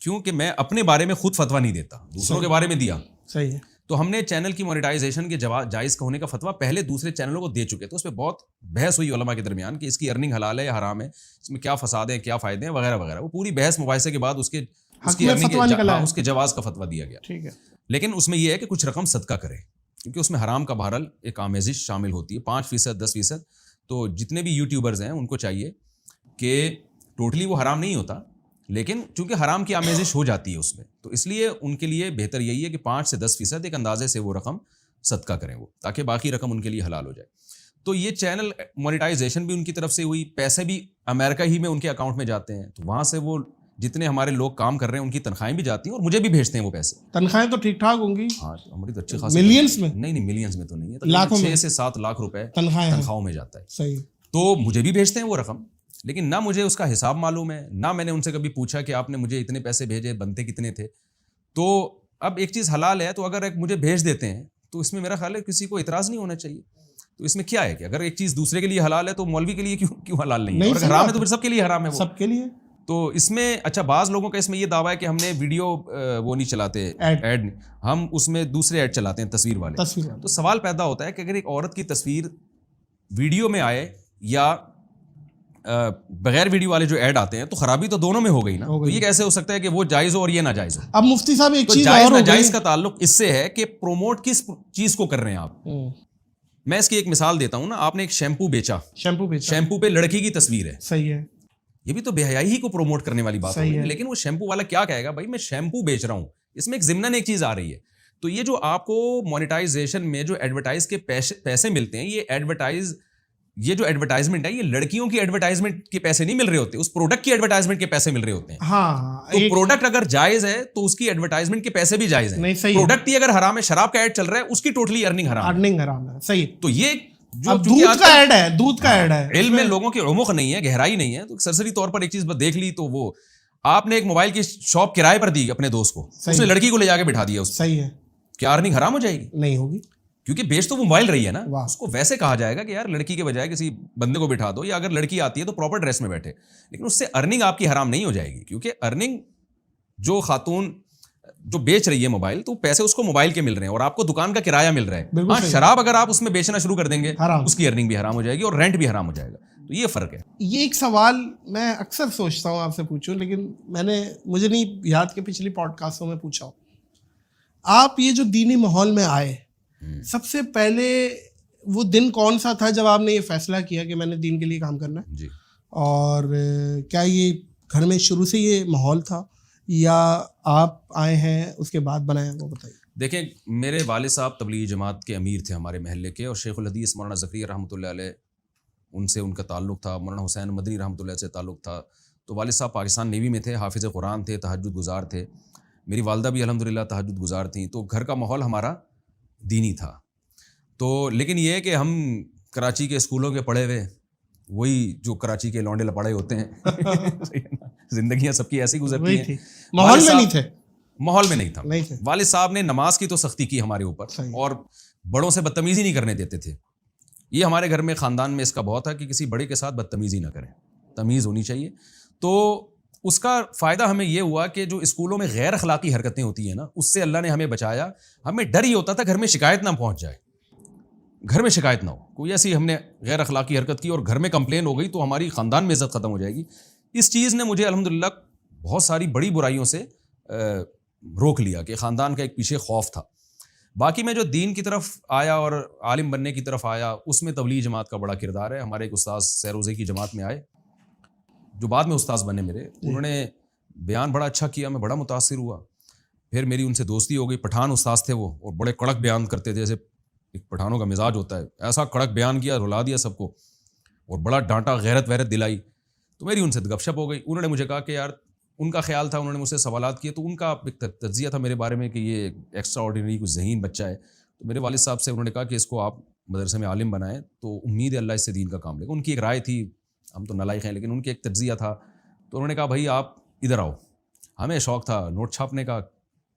کیونکہ میں اپنے بارے میں خود فتویٰ نہیں دیتا, دوسروں کے بارے میں دیا. صحیح ہے. تو ہم نے چینل کی مونیٹائزیشن کے جائز ہونے کا فتویٰ پہلے دوسرے چینلوں کو دے چکے. تو اس پہ بہت بحث ہوئی علماء کے درمیان کہ اس کی ارننگ حلال ہے یا حرام ہے, اس میں کیا فساد ہیں, کیا فائدے ہیں, وغیرہ وغیرہ. وہ پوری بحث مباحثے کے بعد اس کے جواز کا فتویٰ دیا گیا. ٹھیک ہے, لیکن اس میں یہ ہے کہ کچھ رقم صدقہ کرے, کیونکہ اس میں حرام کا بہرحال ایک آمیزش شامل ہوتی ہے, 5%, 10%. تو جتنے بھی یوٹیوبرز ہیں ان کو چاہیے کہ ٹوٹلی وہ حرام نہیں ہوتا, لیکن چونکہ حرام کی آمیزش ہو جاتی ہے اس میں, تو اس لیے ان کے لیے بہتر یہی ہے کہ 5 سے 10% ایک اندازے سے وہ رقم صدقہ کریں وہ, تاکہ باقی رقم ان کے لیے حلال ہو جائے. تو یہ چینل مونیٹائزیشن بھی ان کی طرف سے ہوئی, پیسے بھی امریکہ ہی میں ان کے اکاؤنٹ میں جاتے ہیں, تو وہاں سے وہ جتنے ہمارے لوگ کام کر رہے ہیں ان کی تنخواہیں بھی جاتی ہیں اور مجھے بھی بھیجتے ہیں وہ پیسے. تنخواہیں تو ٹھیک ٹھاک ہوں گی. ہاں, ہماری تو اچھی خاصی. ملینز میں؟ نہیں, ملینز میں تو نہیں ہے, لاکھوں میں, 6 سے 7 لاکھ روپے تنخواہوں میں جاتا ہے. صحیح. تو مجھے بھی بھیجتے ہیں وہ رقم, لیکن نہ مجھے اس کا حساب معلوم ہے, نہ میں نے ان سے کبھی پوچھا کہ آپ نے مجھے اتنے پیسے بھیجے, بنتے کتنے تھے. تو اب ایک چیز حلال ہے, تو اگر مجھے بھیج دیتے ہیں تو اس میں میرا خیال ہے کسی کو اعتراض نہیں ہونا چاہیے. تو اس میں کیا ہے کہ اگر ایک چیز دوسرے کے لیے حلال ہے تو مولوی کے لیے کیوں حلال نہیں ہے, اور حرام ہے تو پھر سب کے لیے حرام ہے, وہ سب کے لیے. تو اس میں اچھا بعض لوگوں کا اس میں یہ دعویٰ ہے کہ ہم نے ویڈیو وہ نہیں چلاتے, ایڈ, ہم اس میں دوسرے ایڈ چلاتے ہیں, تصویر والے. تو سوال پیدا ہوتا ہے کہ اگر ایک عورت کی تصویر ویڈیو میں آئے یا بغیر ویڈیو والے جو ایڈ آتے ہیں, تو خرابی تو دونوں میں ہو گئی نا. تو یہ کیسے ہو سکتا ہے کہ وہ جائز ہو اور یہ ناجائز ہو؟ اب مفتی صاحب ایک چیز جائز ناجائز کا تعلق اس سے ہے کہ پروموٹ کس چیز کو کر رہے ہیں آپ. میں اس کی ایک مثال دیتا ہوں نا, آپ نے ایک شیمپو بیچا, شیمپو پہ لڑکی کی تصویر ہے. صحیح ہے, یہ بھی تو بے حیائی ہی کو پروموٹ کرنے والی بات ہے. لیکن وہ شیمپو والا کیا کہے گا, بھائی میں شیمپو بیچ رہا ہوں, اس میں ایک ضمناً ایک چیز آ رہی ہے. تو یہ جو آپ کو مونیٹائزیشن میں جو ایڈورٹائز کے پیسے ملتے ہیں, یہ جو ایڈورٹائزمنٹ ہے, یہ لڑکیوں کی ایڈورٹائزمنٹ کے پیسے نہیں مل رہے ہوتے, اس پروڈکٹ کی ایڈورٹائزمنٹ کے پیسے مل رہے ہوتے ہیں. ہاں, تو پروڈکٹ اگر جائز ہے تو اس کی ایڈورٹائزمنٹ کے پیسے بھی جائز ہیں. پروڈکٹ ہی اگر حرام ہے, شراب کا ایڈ چل رہا ہے, اس کی ٹوٹلی ارننگ حرام ہے. صحیح. تو یہ دودھ کا ایڈ ہے, علم میں لوگوں کی عمق نہیں ہے, گہرائی نہیں ہے. تو سرسری طور پر ایک چیز دیکھ لی, تو وہ آپ نے ایک موبائل کی شاپ کرائے پر دی اپنے دوست کو, اس نے لڑکی کو لے جا کے بٹھا دیا. صحیح ہے, کیا ارننگ حرام ہو جائے گی؟ نہیں ہوگی, کیونکہ بیچ تو وہ موبائل رہی ہے نا. اس کو ویسے کہا جائے گا کہ یار لڑکی کے بجائے کسی بندے کو بٹھا دو, یا اگر لڑکی آتی ہے تو پراپر ڈریس میں بیٹھے, لیکن اس سے ارننگ آپ کی حرام نہیں ہو جائے گی. کیونکہ ارننگ جو خاتون جو بیچ رہی ہے موبائل, تو پیسے اس کو موبائل کے مل رہے ہیں اور آپ کو دکان کا کرایہ مل رہا ہے. ہاں, شراب اگر آپ اس میں بیچنا شروع کر دیں گے اس کی ارننگ بھی حرام ہو جائے گی اور رینٹ بھی حرام ہو جائے گا. تو یہ فرق ہے. یہ ایک سوال میں اکثر سوچتا ہوں آپ سے پوچھوں, لیکن مجھے نہیں یاد کہ پچھلی پوڈ کاسٹوں میں پوچھا ہوں. آپ یہ جو دینی ماحول میں آئے, سب سے پہلے وہ دن کون سا تھا جب آپ نے یہ فیصلہ کیا کہ میں نے دین کے لیے کام کرنا ہے؟ جی. اور کیا یہ گھر میں شروع سے یہ ماحول تھا یا آپ آئے ہیں اس کے بعد بنائے, وہ بتائیے. دیکھیں, میرے والد صاحب تبلیغی جماعت کے امیر تھے ہمارے محلے کے, اور شیخ الحدیث مولانا زکریا رحمۃ اللہ علیہ ان سے ان کا تعلق تھا, مولانا حسین مدنی رحمۃ اللہ سے تعلق تھا. تو والد صاحب پاکستان نیوی میں تھے, حافظ قرآن تھے, تہجد گزار تھے. میری والدہ بھی الحمدللہ تہجد گزار تھیں. تو گھر کا ماحول ہمارا دینی تھا. تو لیکن یہ ہے کہ ہم کراچی کے اسکولوں کے پڑھے ہوئے, وہی جو کراچی کے لونڈے لپاڑے ہوتے ہیں, زندگیاں سب کی ایسی گزرتی ہیں. ماحول میں نہیں تھے, ماحول میں نہیں تھا. والد صاحب نے نماز کی تو سختی کی ہمارے اوپر, اور بڑوں سے بدتمیزی نہیں کرنے دیتے تھے. یہ ہمارے گھر میں خاندان میں اس کا بہت ہے کہ کسی بڑے کے ساتھ بدتمیزی نہ کریں, تمیز ہونی چاہیے. تو اس کا فائدہ ہمیں یہ ہوا کہ جو اسکولوں میں غیر اخلاقی حرکتیں ہوتی ہیں نا, اس سے اللہ نے ہمیں بچایا. ہمیں ڈر ہی ہوتا تھا گھر میں شکایت نہ پہنچ جائے, گھر میں شکایت نہ ہو, کوئی ایسی ہم نے غیر اخلاقی حرکت کی اور گھر میں کمپلین ہو گئی تو ہماری خاندان میں عزت ختم ہو جائے گی. اس چیز نے مجھے الحمدللہ بہت ساری بڑی برائیوں سے روک لیا کہ خاندان کا ایک پیچھے خوف تھا. باقی میں جو دین کی طرف آیا اور عالم بننے کی طرف آیا, اس میں تبلیغ جماعت کا بڑا کردار ہے. ہمارے ایک استاد سیروزے کی جماعت میں آئے جو بعد میں استاذ بنے میرے, انہوں نے بیان بڑا اچھا کیا, میں بڑا متاثر ہوا. پھر میری ان سے دوستی ہو گئی. پٹھان استاذ تھے وہ, اور بڑے کڑک بیان کرتے تھے, جیسے ایک پٹھانوں کا مزاج ہوتا ہے, ایسا کڑک بیان کیا, رلا دیا سب کو, اور بڑا ڈانٹا, غیرت ویرت دلائی. تو میری ان سے گپ شپ ہو گئی. انہوں نے مجھے کہا کہ یار, ان کا خیال تھا, انہوں نے مجھ سے سوالات کیے, تو ان کا ایک تجزیہ تھا میرے بارے میں کہ یہ ایکسٹرا آرڈینری کچھ ذہین بچہ ہے. تو میرے والد صاحب سے انہوں نے کہا کہ اس کو آپ مدرسے میں عالم بنائیں, تو امید ہے اللہ اس سے دین کا کام لے گا. ان کی ایک رائے تھی, ہم تو نالائق ہیں, لیکن ان کے ایک تجزیہ تھا. تو انہوں نے کہا بھائی آپ ادھر آؤ. ہمیں شوق تھا نوٹ چھاپنے کا,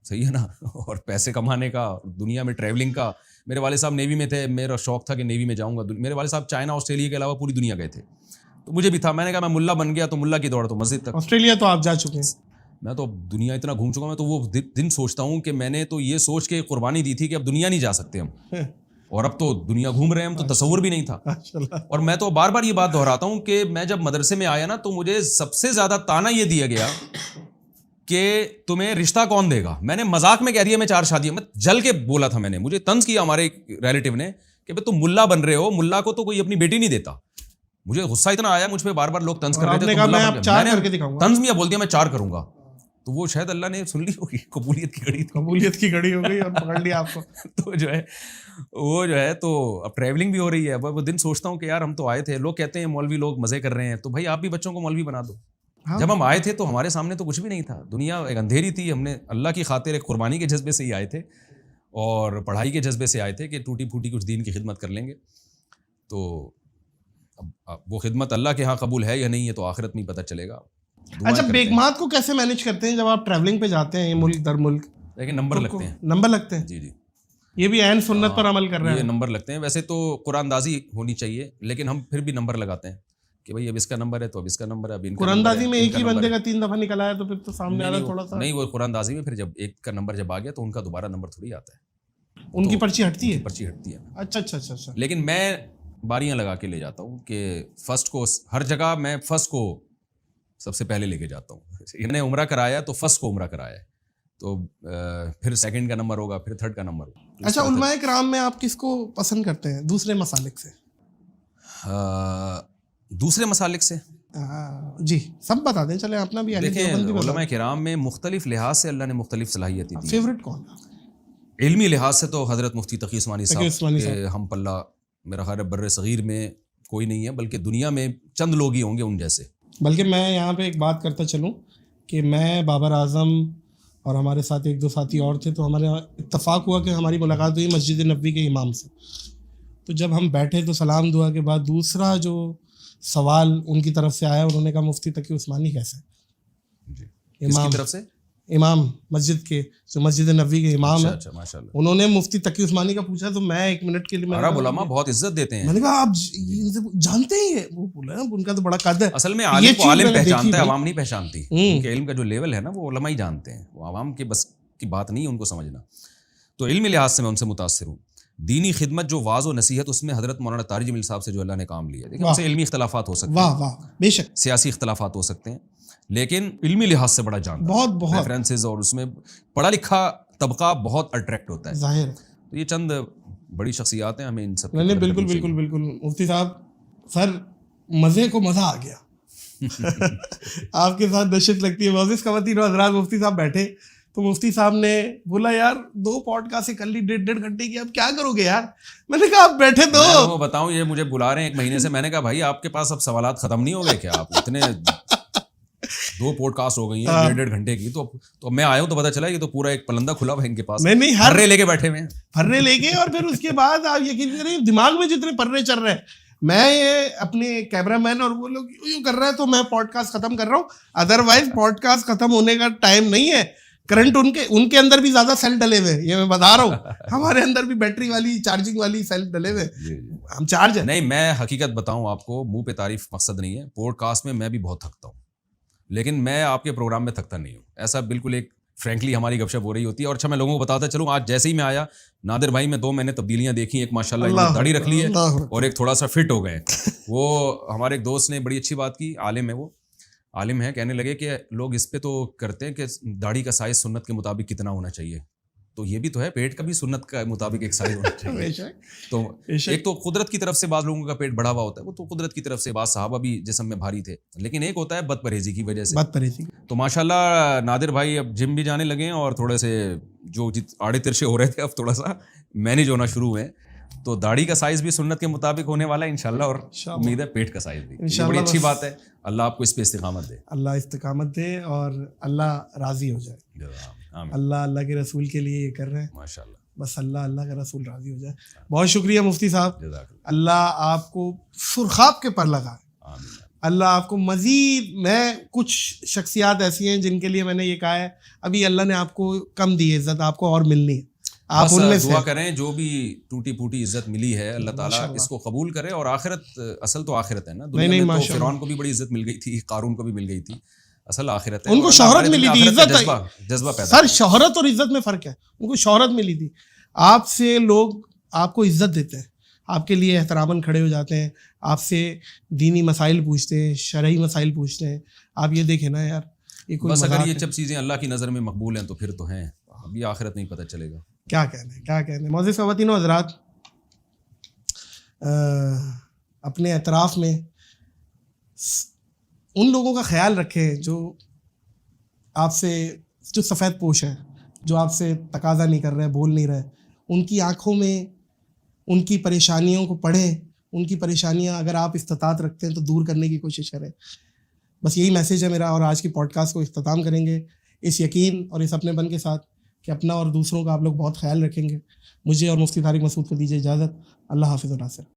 صحیح ہے نا, اور پیسے کمانے کا, دنیا میں ٹریولنگ کا. میرے والد صاحب نیوی میں تھے, میرا شوق تھا کہ نیوی میں جاؤں گا. میرے والد صاحب چائنا آسٹریلیا کے علاوہ پوری دنیا گئے تھے, تو مجھے بھی تھا. میں نے کہا میں ملا بن گیا تو ملا کی دوڑ تو مسجد تک. آسٹریلیا تو آپ جا چکے ہیں, میں تو دنیا اتنا گھوم چکا. میں تو وہ دن سوچتا ہوں کہ میں نے تو یہ سوچ کے قربانی دی تھی کہ اب دنیا نہیں جا سکتے ہم, اور اب تو دنیا گھوم رہے ہیں ہم, تو تصور بھی نہیں تھا. اور میں تو بار بار یہ بات دہراتا ہوں کہ میں جب مدرسے میں آیا نا, تو مجھے سب سے زیادہ تانا یہ دیا گیا کہ تمہیں رشتہ کون دے گا. میں نے مذاق میں کہہ دیا میں 4 شادیاں, میں جل کے بولا تھا. میں نے, مجھے طنز کیا ہمارے ریلیٹیو نے کہ بھائی تم ملا بن رہے ہو, ملا کو تو کوئی اپنی بیٹی نہیں دیتا. مجھے غصہ اتنا آیا, مجھ پہ بار بار لوگ طنز کر رہے تھے, طنز میں بول دیا میں 4 کروں گا. تو وہ شاید اللہ نے سن لی ہوگی, قبولیت کی گھڑی ہو گئی اور پکڑ لیا آپ کو. تو جو ہے تو اب ٹریولنگ بھی ہو رہی ہے. وہ دن سوچتا ہوں کہ یار ہم تو آئے تھے, لوگ کہتے ہیں مولوی لوگ مزے کر رہے ہیں, تو بھائی آپ بھی بچوں کو مولوی بنا دو. جب ہم آئے تھے تو ہمارے سامنے تو کچھ بھی نہیں تھا, دنیا ایک اندھیری تھی. ہم نے اللہ کی خاطر ایک قربانی کے جذبے سے ہی آئے تھے, اور پڑھائی کے جذبے سے آئے تھے کہ ٹوٹی پھوٹی کچھ دین کی خدمت کر لیں گے. تو اب وہ خدمت اللہ کے ہاں قبول ہے یا نہیں, ہے تو آخرت میں پتہ چلے گا. اچھا, بیگمات کو کیسے مینیج کرتے ہیں جب آپ ٹریولنگ پہ جاتے ہیں ملک در ملک؟ لیکن نمبر لگتے ہیں. جی جی, یہ بھی عین سنت پر عمل کر رہے ہیں. یہ نمبر لگتے ہیں. ویسے تو قرآن اندازی ہونی چاہیے, لیکن ہم پھر بھی نمبر لگاتے ہیں کہ بھائی اب اس کا نمبر ہے تو اب اس کا نمبر ہے. قرآن اندازی میں ایک ہی بندے کا 3 دفعہ نکلا ہے تو پھر تو سامنے آ رہا تھوڑا سا. نہیں, وہ قرآن اندازی میں پھر جب ایک کا نمبر جب آ گیا تو ان کا دوبارہ نمبر تھوڑی آتا ہے, ان کی پرچی ہٹتی ہے. پرچی ہٹتی ہے. اچھا. لیکن میں باریاں لگا کے لے جاتا ہوں کہ فرسٹ کو ہر جگہ میں فرسٹ کو سب سے پہلے لے کے جاتا ہوں. میں نے عمرہ کرایا تو فرسٹ کو عمرہ کرایا ہے, تو پھر سیکنڈ کا نمبر ہوگا, پھر تھرڈ کا نمبر. اچھا, علماء کرام میں آپ کس کو پسند کرتے ہیں دوسرے مسالک سے؟ دوسرے مسالک سے جی سب بتا دیں, چلیں اپنا بھی. دیکھیں, علماء کرام میں مختلف لحاظ سے اللہ نے مختلف صلاحیتیں دی. فیوریٹ کون؟ علمی لحاظ سے تو حضرت مفتی تقی عثمانی صاحب کے ہم پلہ میرا خیال ہے بر صغیر میں کوئی نہیں ہے, بلکہ دنیا میں چند لوگ ہی ہوں گے ان جیسے. بلکہ میں یہاں پہ ایک بات کرتا چلوں کہ میں بابر اعظم اور ہمارے ساتھ 1-2 ساتھی اور تھے, تو ہمارے اتفاق ہوا کہ ہماری ملاقات ہوئی مسجد نبوی کے امام سے. تو جب ہم بیٹھے تو سلام دعا کے بعد دوسرا جو سوال ان کی طرف سے آیا, انہوں نے کہا مفتی تقی عثمانی کیسے؟ امام کی طرف سے, امام مسجد کے جو مسجد نبوی کے امام ہیں, ماشاءاللہ, انہوں نے مفتی تقی عثمانی کا پوچھا. تو میں 1 منٹ کے لیے, عرب علماء بہت عزت دیتے ہیں. میں نے کہا آپ جانتے ہیں؟ وہ بولا ان کا تو بڑا قد ہے. اصل میں عالم کو عالم پہچانتا ہے, عوام نہیں پہچانتی. ان کے علم کا جو لیول ہے نا وہ علماء ہی جانتے ہیں, وہ عوام کے بس کی بات نہیں ہے ان کو سمجھنا. تو علمی لحاظ سے میں ان سے متاثر ہوں. دینی خدمت جو واعظ و نصیحت, اس میں حضرت مولانا طارق جمیل صاحب سے جو اللہ نے کام لیا, دیکھیں ان سے علمی اختلافات ہو سکتے ہیں, واہ واہ بے شک, سیاسی اختلافات ہو سکتے ہیں, لیکن علمی لحاظ سے بڑا جانتا, بہت ریفرنسز, اور اس میں پڑھا لکھا طبقہ بہت اٹریکٹ ہوتا ہے. ظاہر. تو یہ چند بڑی شخصیات ہیں, ہمیں ان سب نہیں بالکل بالکل بالکل. مفتی صاحب سر مزے کو مزہ آ گیا. آپ کے ساتھ دہشت لگتی ہے. معزز خواتین و حضرات, مفتی صاحب بیٹھے تو مفتی صاحب نے بولا یار 2 پوڈکاسٹ کر لی 1.5 گھنٹے کی, اب کیا کرو گے یار. میں نے کہا آپ بیٹھے تو وہ بتاؤں, یہ مجھے بلا رہے ہیں 1 مہینے سے. میں نے کہا بھائی آپ کے پاس اب سوالات ختم نہیں ہو گئے کیا؟ آپ اتنے 2 پوڈکاسٹ ہو گئی ہیں 1.5 گھنٹے کی. تو میں آیا ہوں تو پتا چلا یہ تو پورا ایک پلندہ کھلا ہوا ہے ان کے پاس. نہیں پرے لے کے بیٹھے ہوئے ہیں, پرے لے کے. اور پھر اس کے بعد آپ یقین کریں دماغ میں جتنے پرے چل رہے ہیں, میں یہ اپنے کیمرہ مین اور وہ لوگ یوں کر رہے ہیں تو میں پوڈ کاسٹ ختم کر رہا ہوں. ادروائز پوڈ کاسٹ ختم ہونے کا ٹائم نہیں ہے. کرنٹ ان کے اندر بھی زیادہ سیل ڈلے ہوئے, یہ میں بتا رہا ہوں. ہمارے اندر بھی بیٹری والی چارجنگ والی سیل ڈلے ہوئے, ہم چارج ہیں. نہیں, میں حقیقت بتاؤں آپ کو, منہ پہ تعریف مقصد نہیں ہے. پوڈ کاسٹ میں بھی بہت تھکتا ہوں, لیکن میں آپ کے پروگرام میں تھکتا نہیں ہوں. ایسا بالکل ایک فرینکلی ہماری گپ شپ ہو رہی ہوتی ہے. اور اچھا میں لوگوں کو بتاتا چلوں, آج جیسے ہی میں آیا نادر بھائی میں 2 مہینے تبدیلیاں دیکھی. ایک ماشاء اللہ داڑھی رکھ لی ہے اور ایک تھوڑا سا فٹ ہو گئے. وہ ہمارے ایک دوست نے بڑی اچھی بات کی, عالم ہے, وہ عالم ہے, کہنے لگے کہ لوگ اس پہ تو کرتے ہیں کہ داڑھی کا سائز سنت کے مطابق کتنا ہونا چاہیے, تو یہ بھی تو ہے, پیٹ کا بھی سنت کا مطابق ایک سائز ہونا چاہیے. تو ایک تو قدرت کی طرف سے بعض لوگوں کا پیٹ بڑھا ہوا ہوتا ہے, وہ تو قدرت کی طرف سے. بعض صحابہ بھی جسم میں بھاری تھے, لیکن ایک ہوتا ہے بد پرہیزی کی وجہ سے. تو ماشاءاللہ نادر بھائی اب جم بھی جانے لگے ہیں, اور تھوڑے سے جو آڑے ترشے ہو رہے تھے اب تھوڑا سا مینیج ہونا شروع ہوئے. تو داڑھی کا سائز بھی سنت کے مطابق ہونے والا ہے انشاءاللہ, اور امید ہے پیٹ کا سائز بھی. بڑی اچھی بات ہے. اللہ آپ کو اس پہ استقامت دے, اللہ استقامت دے, اور اللہ راضی ہو جائے. اللہ کے رسول کے لیے یہ کر رہے ہیں ماشاءاللہ, بس اللہ کا رسول راضی ہو جائے. بہت شکریہ مفتی صاحب, اللہ آپ کو سرخاب کے پر لگائے. اللہ آپ کو مزید, میں کچھ شخصیات ایسی ہیں جن کے لیے میں نے یہ کہا ہے ابھی اللہ نے آپ کو کم دی عزت, آپ کو اور ملنی ہے. آپ ان میں دعا کریں, جو بھی ٹوٹی پھوٹی عزت ملی ہے اللہ تعالیٰ اس کو قبول کرے. اور آخرت, اصل تو آخرت ہے نا. دنیا میں تو فرعون کو بھی بڑی عزت مل گئی تھی, قارون کو بھی مل گئی تھی, اصل آخرت ہے. ان کو شہرت ملی تھی, عزت جذبہ پیدا. سر شہرت اور عزت میں فرق ہے. ان کو شہرت ملی تھی, آپ سے لوگ آپ کو عزت دیتے ہیں, آپ کے لیے احتراماً کھڑے ہو جاتے ہیں, آپ سے دینی مسائل پوچھتے ہیں, شرعی مسائل پوچھتے ہیں. آپ یہ دیکھیں نا یار, یہ کوئی بس اگر یہ سب چیزیں اللہ کی نظر میں مقبول ہیں تو پھر تو ہیں, ابھی آخرت نہیں پتہ چلے گا. کیا کہنے. معزز خواتین و حضرات, اپنے اطراف میں ان لوگوں کا خیال رکھیں جو آپ سے, جو سفید پوش ہیں, جو آپ سے تقاضا نہیں کر رہے, بول نہیں رہے. ان کی آنکھوں میں ان کی پریشانیوں کو پڑھیں, ان کی پریشانیاں اگر آپ استطاعت رکھتے ہیں تو دور کرنے کی کوشش کریں. بس یہی میسیج ہے میرا, اور آج کی پوڈ کاسٹ کو اختتام کریں گے اس یقین اور اس اپنے پن کے ساتھ کہ اپنا اور دوسروں کا آپ لوگ بہت خیال رکھیں گے. مجھے اور مفتی طارق مسعود کو دیجیے اجازت. اللہ حافظ و ناصر.